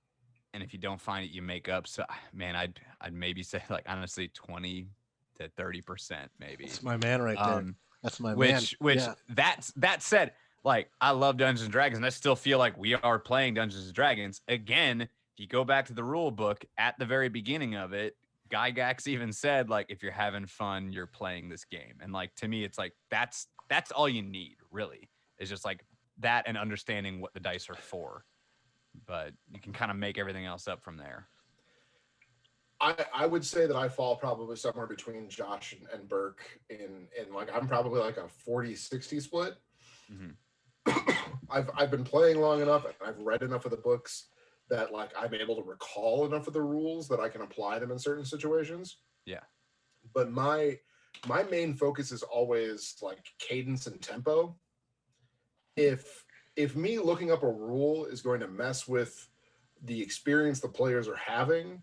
S2: and if you don't find it, you make up. So man, I'd maybe say like honestly 20 to 30% maybe.
S1: That's my man right there.
S2: Um,
S1: That's my man.
S2: which
S1: Yeah.
S2: that said, like I love Dungeons and Dragons, and I still feel like we are playing Dungeons and Dragons. Again, if you go back to the rule book at the very beginning of it, Gygax even said like if you're having fun, you're playing this game. And like to me, it's like that's all you need, really. Is just like that and understanding what the dice are for. But you can kind of make everything else up from there.
S3: I would say that I fall probably somewhere between Josh and Burke in like I'm probably like a 40-60 split.
S2: Mm-hmm.
S3: I've been playing long enough and I've read enough of the books that like I'm able to recall enough of the rules that I can apply them in certain situations.
S2: Yeah.
S3: But my main focus is always like cadence and tempo. If me looking up a rule is going to mess with the experience the players are having,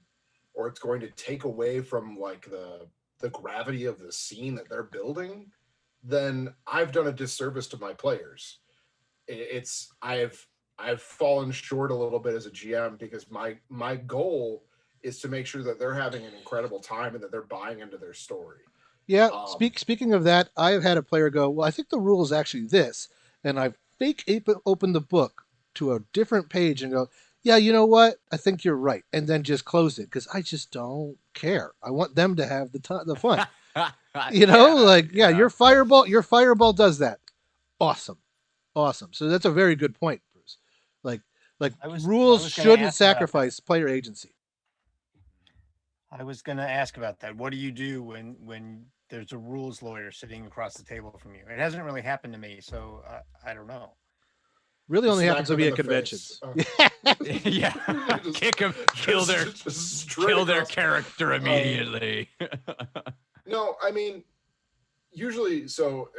S3: or it's going to take away from like the gravity of the scene that they're building, then I've done a disservice to my players. It's I've fallen short a little bit as a GM because my goal is to make sure that they're having an incredible time and that they're buying into their story.
S1: Yeah.
S3: Um,
S1: Speaking of that, I have had a player go, well, I think the rule is actually this, and I open the book to a different page and go, yeah, you know what? I think you're right, and then just close it because I just don't care. I want them to have the fun.
S2: Yeah,
S1: Like, yeah,
S2: yeah.
S1: your fireball does that. Awesome. Awesome. So that's a very good point, Bruce. Like like
S4: I
S1: rules
S4: was going to
S1: shouldn't
S4: ask about that.
S1: sacrifice player agency.
S4: I was going to ask about that. What do you do when there's a rules lawyer sitting across the table from you? It hasn't really happened to me, so I don't know.
S1: Really
S3: you
S1: only
S3: smack
S1: happens to
S3: them
S1: be
S3: in
S1: at
S3: the face.
S1: conventions.
S2: Yeah.
S3: Just-
S2: Kick them, kill their
S3: just straight
S2: kill their
S3: across.
S2: character immediately.
S3: No, I mean, usually, so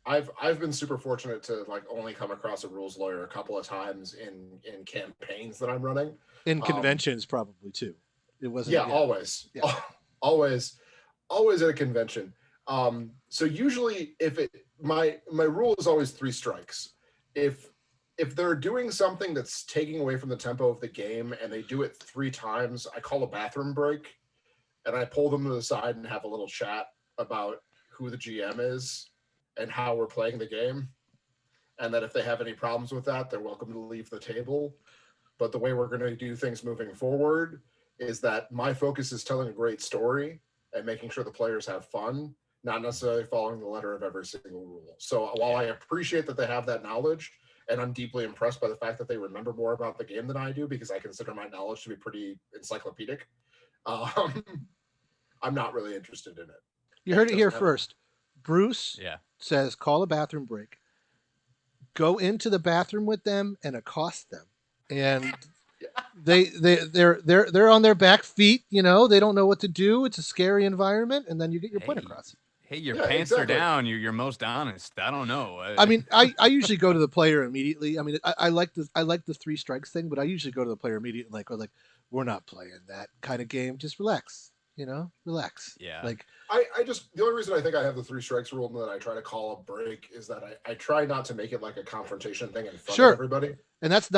S3: I've been super fortunate to like only come across a rules lawyer a couple of times in campaigns that I'm running.
S1: In
S3: Um,
S1: conventions probably too. It wasn't
S3: yeah, always,
S1: Yeah.
S3: always, always at a convention. So usually, if it my rule is always 3 strikes. If they're doing something that's taking away from the tempo of the game and they do it 3 times, I call a bathroom break and I pull them to the side and have a little chat about who the GM is and how we're playing the game. And that if they have any problems with that, they're welcome to leave the table. But the way we're going to do things moving forward is that my focus is telling a great story and making sure the players have fun, not necessarily following the letter of every single rule. So while I appreciate that they have that knowledge, and I'm deeply impressed by the fact that they remember more about the game than I do because I consider my knowledge to be pretty encyclopedic, um, I'm not really interested in it.
S1: You
S3: And
S1: heard
S3: it
S1: it here
S3: doesn't have a
S1: first. Bruce
S2: Yeah.
S1: says call a bathroom break. Go into the bathroom with them and accost them. And they're on their back feet, they don't know what to do. It's a scary environment, and then you get your point
S2: Hey,
S1: across.
S2: hey, your
S3: Yeah,
S2: pants are
S3: exactly.
S2: down. You're most honest. I don't know.
S1: I mean, I usually go to the player immediately. I mean, I like the 3 strikes thing, but I usually go to the player immediately, like we're not playing that kind of game. Just relax, relax.
S2: Yeah.
S1: Like,
S3: I just the only reason I think I have the 3 strikes rule and that I try to call a break is that I try not to make it like a confrontation thing in front of
S1: sure,
S3: everybody.
S1: and that's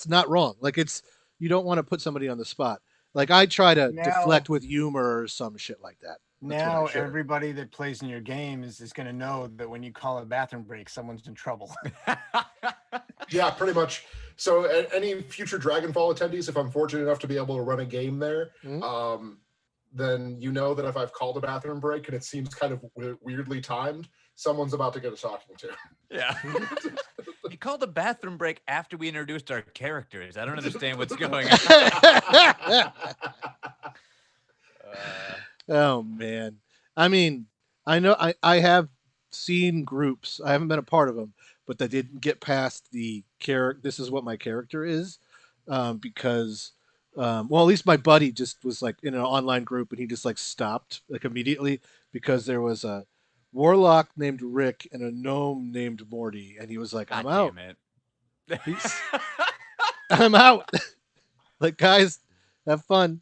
S1: not wrong. Like, it's you don't want to put somebody on the spot. Like, I try to
S4: Now,
S1: deflect with humor or some shit like that. That's what I
S4: now
S1: do.
S4: everybody that plays in your game is going to know that when you call a bathroom break, someone's in trouble.
S3: Yeah, pretty much. So any future Dragonfall attendees, if I'm fortunate enough to be able to run a game there,
S1: Mhm.
S3: then you know that if I've called a bathroom break and it seems kind of weirdly timed, someone's about to get a talking to.
S2: Yeah. You called a bathroom break after we introduced our characters. I don't understand what's going on.
S1: Oh man. I mean, I know I have seen groups. I haven't been a part of them, but that didn't get past the character. This is what my character is, because, well, at least my buddy just was like in an online group, and he just like stopped like immediately because there was a warlock named Rick and a gnome named Morty, and he was like,
S2: God
S1: "I'm out.
S2: damn it.
S1: Peace. I'm out." Like, guys, have fun.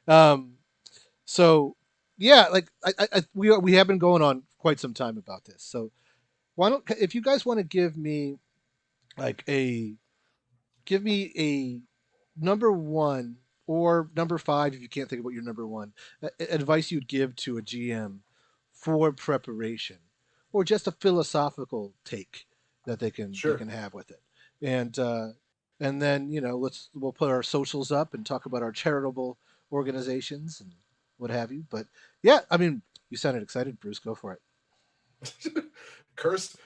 S1: Um, so yeah, like we have been going on quite some time about this. So why don't if you guys want to like a give me a number one or number five if you can't think about your number one advice you'd give to a GM for preparation or just a philosophical take that they
S3: Sure.
S1: can have with it. And then, we'll put our socials up and talk about our charitable organizations and what have you. But yeah, I mean, you sounded excited, Bruce. Go for it.
S3: curse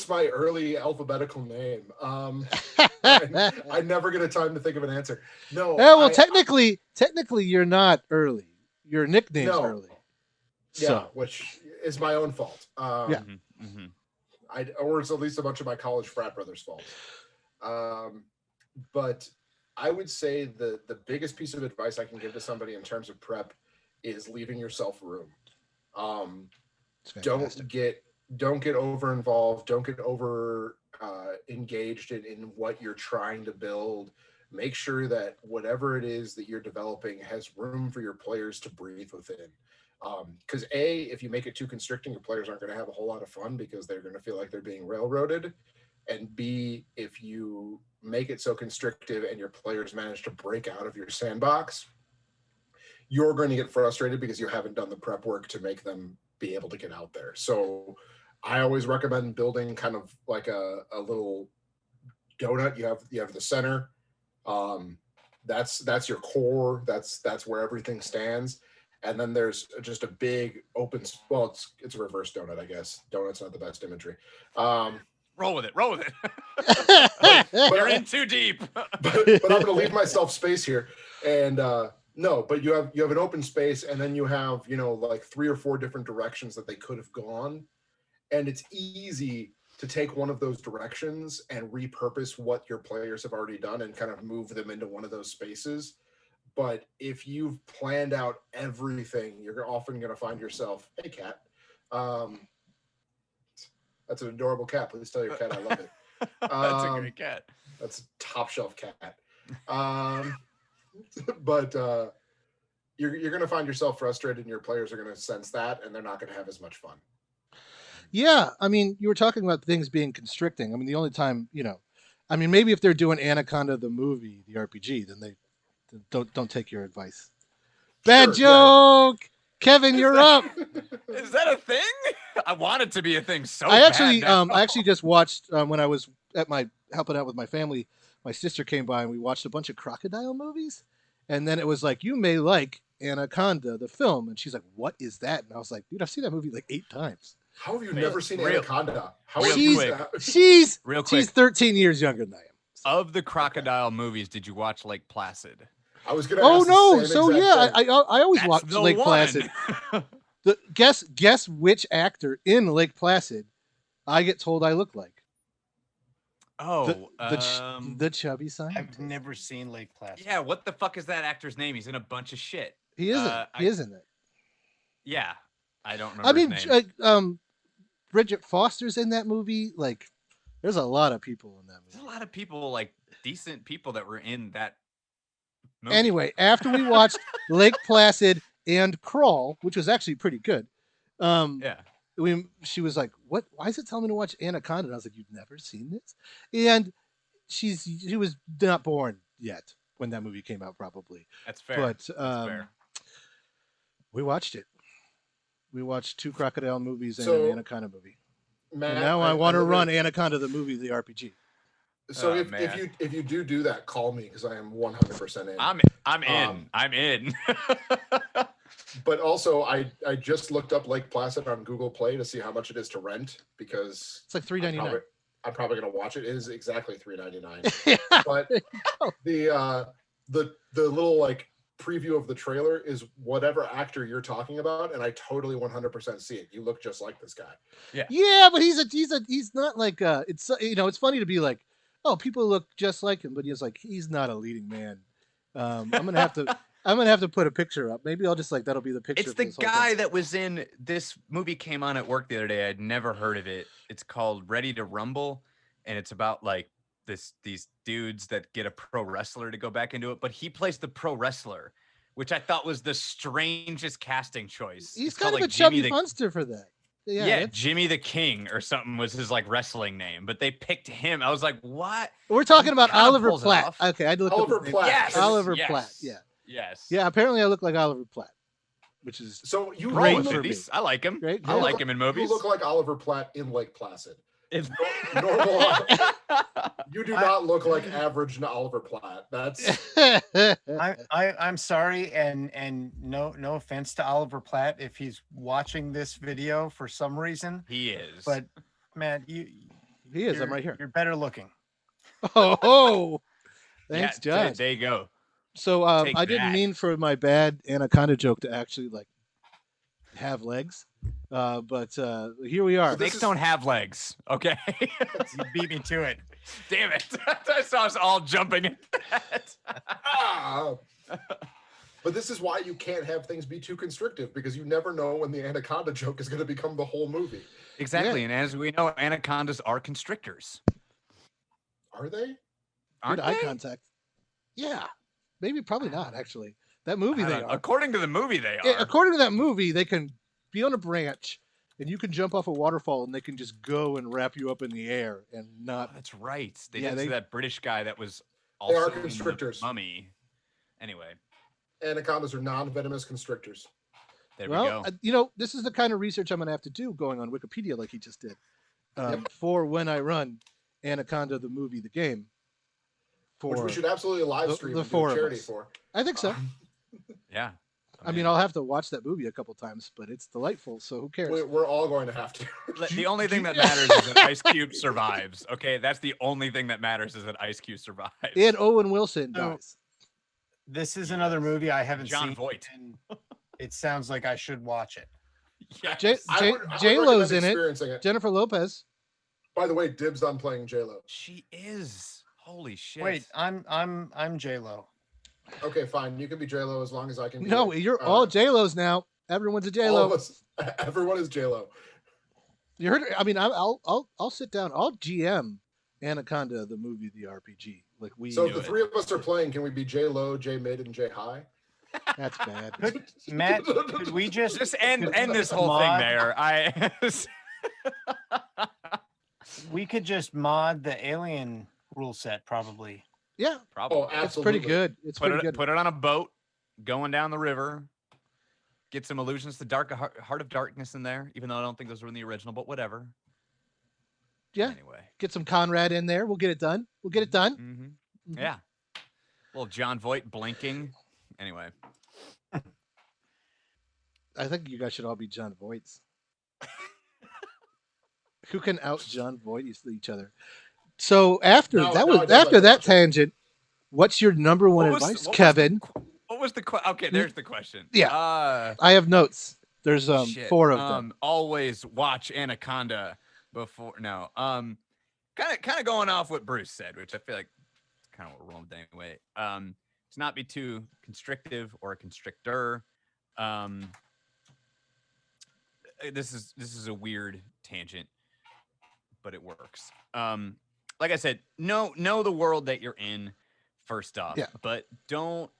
S3: my early alphabetical name.
S1: Yeah,
S3: I never get a time to think of an answer. No,
S1: well, technically, you're not early. Your nickname's
S3: no,
S1: early.
S3: yeah,
S1: So
S3: which is my own fault.
S1: yeah,
S3: Or it's at least a bunch of my college frat brothers' fault. But I would say the biggest piece of advice I can give to somebody in terms of prep is leaving yourself room.
S1: it's fantastic.
S3: Don't get over involved. Don't get over engaged in what you're trying to build. Make sure that whatever it is that you're developing has room for your players to breathe within. Because if you make it too constricting, your players aren't going to have a whole lot of fun because they're going to feel like they're being railroaded. And B, if you make it so constrictive and your players manage to break out of your sandbox, you're going to get frustrated because you haven't done the prep work to make them be able to get out there. So I always recommend building kind of like a little donut. You have the center. That's your core. That's where everything stands. And then there's just a big open. Well, it's a reverse donut, I guess. Donut's not the best imagery.
S2: Roll with it. Roll with it.
S3: but
S2: You're in too deep.
S3: but I'm going to leave myself space here. And no, but you have an open space, and then you have like 3 or 4 different directions that they could have gone, and it's easy to take one of those directions and repurpose what your players have already done and kind of move them into one of those spaces. But if you've planned out everything, you're often going to find yourself, hey, cat. That's an adorable cat. Please tell your cat I love it.
S2: That's a great cat.
S3: That's a top shelf cat. But you're going to find yourself frustrated, and your players are going to sense that, and they're not going to have as much fun.
S1: Yeah, I mean, you were talking about things being constricting. I mean, the only time, I mean, maybe if they're doing Anaconda the movie, the RPG, then they don't take your advice. Bad joke, yeah. Kevin, you're up.
S2: Is that a thing? I want it to be a thing. So
S1: I actually just watched when I was at my helping out with my family. My sister came by and we watched a bunch of crocodile movies, and then it was like, you may like Anaconda the film, and she's like, what is that? And I was like, dude, I've seen that movie like 8 times.
S3: How have you never seen Anaconda?
S1: She's 13 years younger than I am.
S2: So. Of the crocodile movies, did you watch Lake Placid?
S3: I was gonna. Oh no!
S1: So yeah, I always watch Lake Placid. Guess which actor in Lake Placid I get told I look like.
S2: Oh,
S1: the chubby scientist.
S4: I've never seen Lake Placid.
S2: Yeah, what the fuck is that actor's name? He's in a bunch of shit.
S1: He isn't. He isn't it?
S2: Yeah, I don't remember his
S1: name. Bridget Foster's in that movie. Like, there's a lot of people in that movie.
S2: There's a lot of people, like decent people, that were in that movie.
S1: Anyway, after we watched Lake Placid and Crawl, which was actually pretty good, she was like, "What? Why is it telling me to watch Anaconda?" And I was like, "You've never seen this?" And she was not born yet when that movie came out, probably.
S2: That's fair.
S1: But
S2: That's fair.
S1: We watched it. We watched 2 crocodile movies and an Anaconda movie.
S3: Matt,
S1: and now I want to run Anaconda the movie, the RPG.
S3: So if you do that, call me, because I am 100% in.
S2: I'm in.
S3: But also, I just looked up Lake Placid on Google Play to see how much it is to rent, because
S1: it's like $3.99.
S3: I'm probably gonna watch it. It is exactly $3.99. But the little like preview of the trailer is whatever actor you're talking about, and I totally 100% see it. You look just like this guy.
S1: Yeah, but he's not like it's it's funny to be like, oh, people look just like him, but he's not a leading man. I'm gonna have to put a picture up. Maybe I'll just that'll be the picture.
S2: It's the guy that was in this movie, came on at work the other day. I'd never heard of it. It's called Ready to Rumble, and it's about like these dudes that get a pro wrestler to go back into it, but he plays the pro wrestler, which I thought was the strangest casting choice.
S1: He's kind of a chubby funster for that.
S2: Yeah, Jimmy the King or something was his wrestling name, but they picked him. I was like, what?
S1: We're talking about Oliver Platt. Okay, I looked
S3: Oliver Platt.
S2: Yes.
S1: Oliver Platt. Yeah.
S2: Yes.
S1: Yeah, apparently I look like Oliver Platt, which is
S3: so you
S1: great for me.
S2: I like him.
S1: Great.
S2: I like him in movies.
S3: You look like Oliver Platt in Lake Placid. Normal. You do not look like average Oliver Platt. That's.
S4: I'm sorry, and no offense to Oliver Platt if he's watching this video for some reason.
S2: He is.
S4: But man, he is.
S1: I'm right here.
S4: You're better looking.
S1: Oh, thanks, John.
S2: There you go.
S1: So I didn't mean for my bad Anaconda joke to actually have legs. But here we are.
S2: Snakes don't have legs. Okay.
S4: You beat me to it.
S2: Damn it. I saw us all jumping at that.
S3: But this is why you can't have things be too constrictive, because you never know when the Anaconda joke is going to become the whole movie.
S2: Exactly. Yeah. And as we know, anacondas are constrictors.
S3: Are they?
S2: Aren't they?
S1: Eye contact. Yeah. Maybe, probably not, actually. That movie they are.
S2: According to the movie they are.
S1: Yeah, according to that movie, they can be on a branch and you can jump off a waterfall and they can just go and wrap you up in the air and not.
S2: Oh, that's right. They did see that British guy that was also
S3: they are constrictors.
S2: Mummy. Anyway.
S3: Anacondas are non-venomous constrictors.
S2: There we
S1: Well,
S2: go.
S1: this is the kind of research I'm going to have to do going on Wikipedia like he just did
S3: Yep.
S1: for when I run Anaconda, the movie, the game.
S3: Which
S1: For
S3: we should absolutely live
S1: the
S3: stream and do
S1: four
S3: a
S1: of
S3: charity
S1: us.
S3: for.
S1: I think so.
S2: Yeah.
S1: I mean, I'll have to watch that movie a couple times, but it's delightful. So who cares?
S3: We're all going to have to.
S2: The only thing that matters is that Ice Cube survives. Okay, that's the only thing that matters is that Ice Cube survives.
S1: And Owen Wilson dies.
S4: This is another movie I haven't
S2: John
S4: seen.
S2: Voight.
S4: And it sounds like I should watch it.
S2: Yes.
S3: I would
S1: J-Lo's in
S3: recommend
S1: it.
S3: experiencing it.
S1: Jennifer Lopez.
S3: By the way, dibs on playing J-Lo.
S2: She is. Holy shit.
S4: Wait, I'm J-Lo.
S3: Okay, fine. You can be J-Lo as long as I can be
S1: No, you're all J-Lo's now. Everyone's a
S3: all
S1: J-Lo.
S3: of us. Everyone is J-Lo.
S1: You heard? I mean, I'll sit down. I'll GM Anaconda, the movie, the RPG. Like we.
S3: So if the three of us are playing, can we be J-Lo, J-Mid, and J-High?
S1: That's bad.
S4: Matt, could we just
S2: end this whole
S4: mod-
S2: thing there.
S4: We could just mod the alien rule set, probably.
S1: Yeah,
S2: Probably.
S3: Oh,
S1: it's
S3: absolutely.
S1: pretty good. It's pretty good.
S2: Put it on a boat, going down the river. Get some allusions to Heart of Darkness in there, even though I don't think those were in the original, but whatever.
S1: Yeah.
S2: Anyway.
S1: Get some Conrad in there. We'll get it done.
S2: Mm-hmm.
S1: Mhm.
S2: Yeah. Well, John Voight blinking. Anyway.
S1: I think you guys should all be John Voights. Who can out John Voight each other? So after that tangent, what's your number one advice, Kevin?
S2: What was the question? Okay, there's the question.
S1: Yeah. I have notes. There's four of them.
S2: Always watch Anaconda before. No. Kind of going off what Bruce said, which I feel like it's kind of what we're rolling with anyway. To not be too constrictive or a constrictor. This is a weird tangent, but it works. Like I said, know the world that you're in first off, but don't.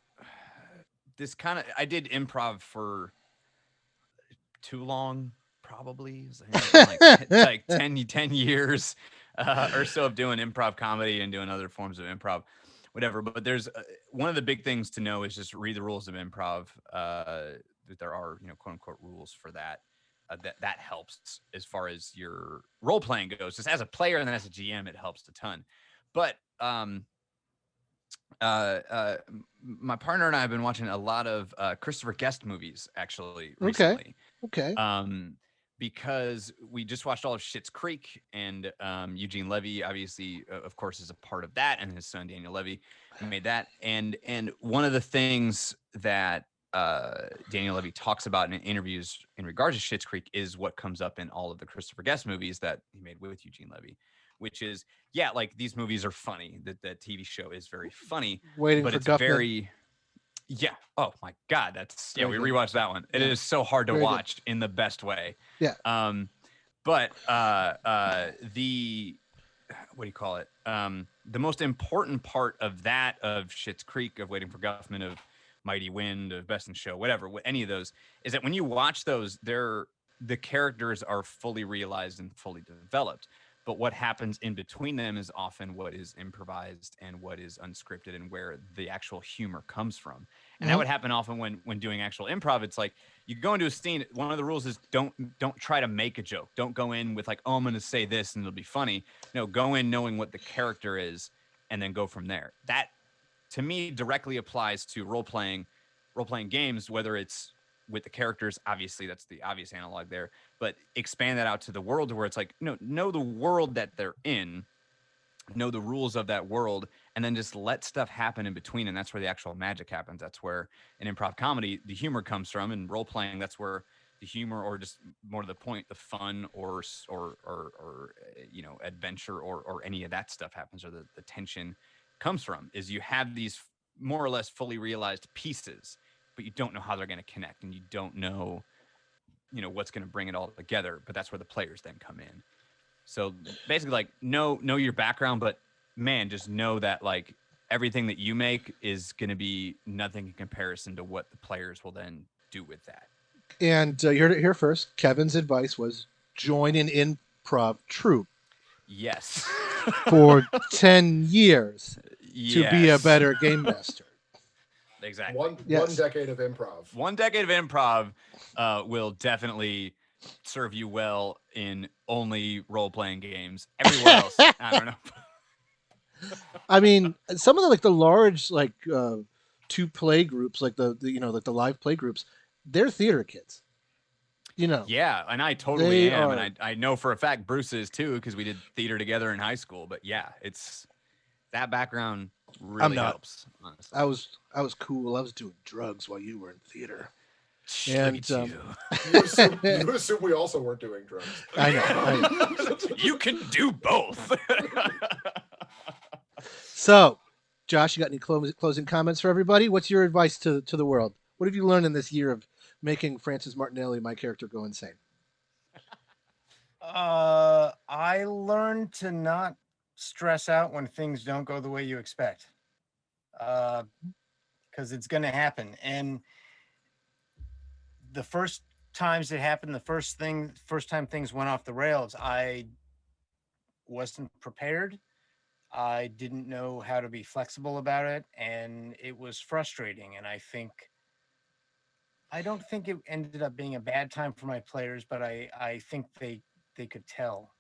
S2: I did improv for too long, probably. It's like 10 years or so of doing improv comedy and doing other forms of improv, whatever. But there's one of the big things to know is just read the rules of improv. That there are, quote unquote rules for that. That helps as far as your role playing goes. Just as a player and then as a GM, it helps a ton. But my partner and I have been watching a lot of Christopher Guest movies actually recently.
S1: Okay.
S2: Because we just watched all of Schitt's Creek, and Eugene Levy, obviously, of course, is a part of that, and his son Daniel Levy made that. And one of the things that Daniel Levy talks about in interviews in regards to Schitt's Creek is what comes up in all of the Christopher Guest movies that he made with Eugene Levy, which is, like these movies are funny. That TV show is very funny, but it's Guffman. Very, oh my God, that's we rewatched that one. It is so hard to watch in the best way.
S1: Yeah.
S2: But the what do you call it? The most important part of Schitt's Creek, of Waiting for Guffman, of Mighty Wind, of Best in Show, whatever, any of those, is that when you watch those, the characters are fully realized and fully developed. But what happens in between them is often what is improvised and what is unscripted and where the actual humor comes from. And that would happen often when doing actual improv. It's like you go into a scene. One of the rules is don't try to make a joke. Don't go in with like, oh, I'm going to say this and it'll be funny. No, go in knowing what the character is and then go from there. That, to me, directly applies to role-playing games, whether it's with the characters. Obviously, that's the obvious analog there. But expand that out to the world, where it's like, know the world that they're in, know the rules of that world, and then just let stuff happen in between. And that's where the actual magic happens. That's where in improv comedy, the humor comes from. And role playing, that's where the humor, or just more to the point, the fun or adventure or any of that stuff happens, or the tension comes from, is you have these more or less fully realized pieces, but you don't know how they're going to connect, and you don't know what's going to bring it all together. But that's where the players then come in. So basically, like, know your background, but man, just know that like everything that you make is going to be nothing in comparison to what the players will then do with that. And
S1: you heard it here first. Kevin's advice was join an improv troupe.
S2: Yes.
S1: For 10 years to be a better game master.
S2: Exactly.
S3: One
S1: Yes.
S3: decade of improv.
S2: One decade of improv will definitely serve you well in only role playing games. Everywhere else, I don't know.
S1: I mean, some of the like the large like to play groups, like the you know like the live play groups, they're theater kids. You know,
S2: Yeah, and I totally
S1: they
S2: am, and
S1: are.
S2: I know for a fact Bruce is too because we did theater together in high school. But yeah, it's that background
S1: I'm
S2: really
S1: not.
S2: helps, honestly.
S1: I was cool. I was doing drugs while you were in theater,
S2: Look
S1: and
S2: at you.
S3: You assume we also weren't doing drugs.
S1: I know. I know.
S2: You can do both.
S1: So, Josh, you got any closing comments for everybody? What's your advice to the world? What have you learned in this year of making Francis Martinelli, my character, go insane?
S4: I learned to not stress out when things don't go the way you expect. Because it's going to happen. And the first times it happened, first time things went off the rails, I wasn't prepared. I didn't know how to be flexible about it, and it was frustrating. And I don't think it ended up being a bad time for my players, but I think they could tell.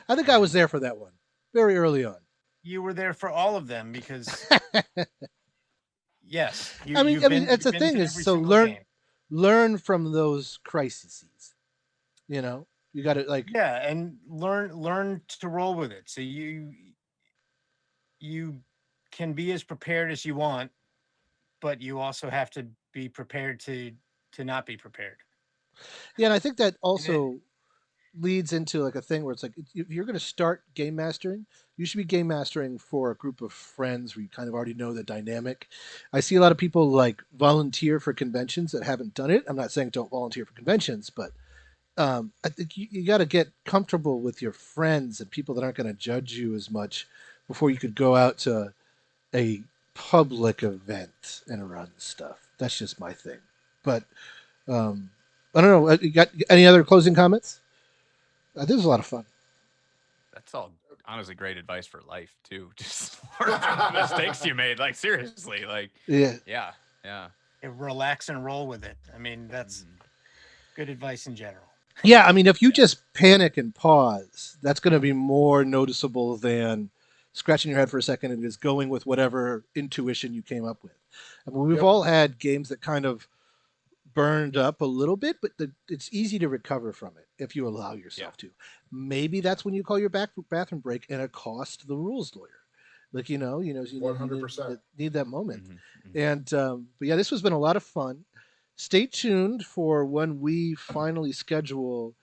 S1: I think I was
S4: And
S1: there for that one very early on.
S4: you were there for all of them because yes,
S1: I mean, it's
S4: you've
S1: a
S4: been
S1: thing
S4: to
S1: is
S4: every
S1: so
S4: single game.
S1: learn from those crises. You know, you got to like
S4: Yeah, and learn to roll with it. So you can be as prepared as you want, but you also have to be prepared to not be prepared.
S1: yeah, and I think that
S4: And it,
S1: also leads into like a thing where it's like if you're going to start game mastering, you should be game mastering for a group of friends where you kind of already know the dynamic. I see a lot of people like volunteer for conventions that haven't done it. I'm not saying don't volunteer for conventions, but I think you got to get comfortable with your friends and people that aren't going to judge you as much before you could go out to a public event and run stuff. That's just my thing. But um, I don't know. You got any other closing comments? This was a lot of fun.
S2: That's all honestly great advice for life too. Just learn from the mistakes you made. Like seriously, like
S1: Yeah.
S2: yeah, yeah.
S4: relax and roll with it. I mean, that's
S2: Mhm.
S4: good advice in general.
S1: Yeah, I mean, if you
S2: Yeah.
S1: just panic and pause, that's going to be more noticeable than scratching your head for a second and just going with whatever intuition you came up with. I mean, we've
S3: Yep.
S1: all had games that kind of burned up a little bit, but it's easy to recover from it if you allow
S2: Yeah.
S1: yourself to. Maybe that's when you call your bathroom break and accost the rules lawyer. Like you
S3: 100%.
S1: need that moment.
S2: Hmm. Hmm.
S1: And but yeah, this has been a lot of fun. Stay tuned for when we finally schedule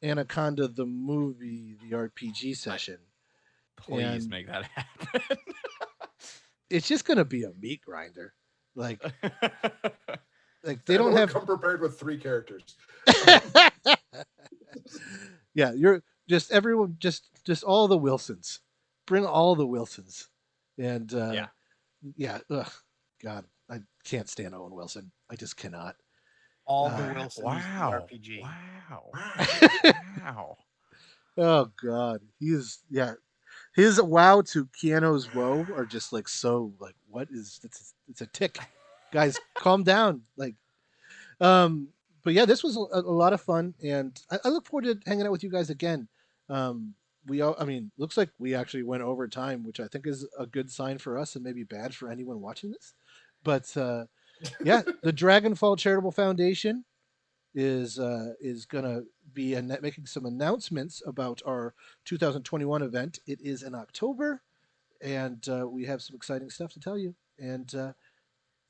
S1: Anaconda the movie, the RPG
S2: I
S1: session,
S2: please
S1: and
S2: make that happen.
S1: it's just gonna be a meat grinder. Like like they don't
S3: Everyone
S1: have.
S3: come prepared with 3 characters.
S1: Yeah, you're just everyone, just all the Wilsons. Bring all the Wilsons, and
S2: Yeah.
S1: yeah, ugh, God, I can't stand Owen Wilson. I just cannot.
S4: All the
S1: Uh,
S4: Wilsons, the
S2: Wow.
S4: RPG.
S2: Wow.
S3: Wow.
S2: Wow.
S1: oh God, he's yeah. His wow to Keanu's woe are just like so like what is it's a tick, guys, calm down. Like but yeah, this was a lot of fun, and I look forward to hanging out with you guys again. We all, I mean, looks like we actually went over time, which I think is a good sign for us and maybe bad for anyone watching this. But yeah, the Dragonfall Charitable Foundation is gonna be making some announcements about our 2021 event. It is in October, and we have some exciting stuff to tell you. And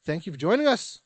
S1: thank you for joining us.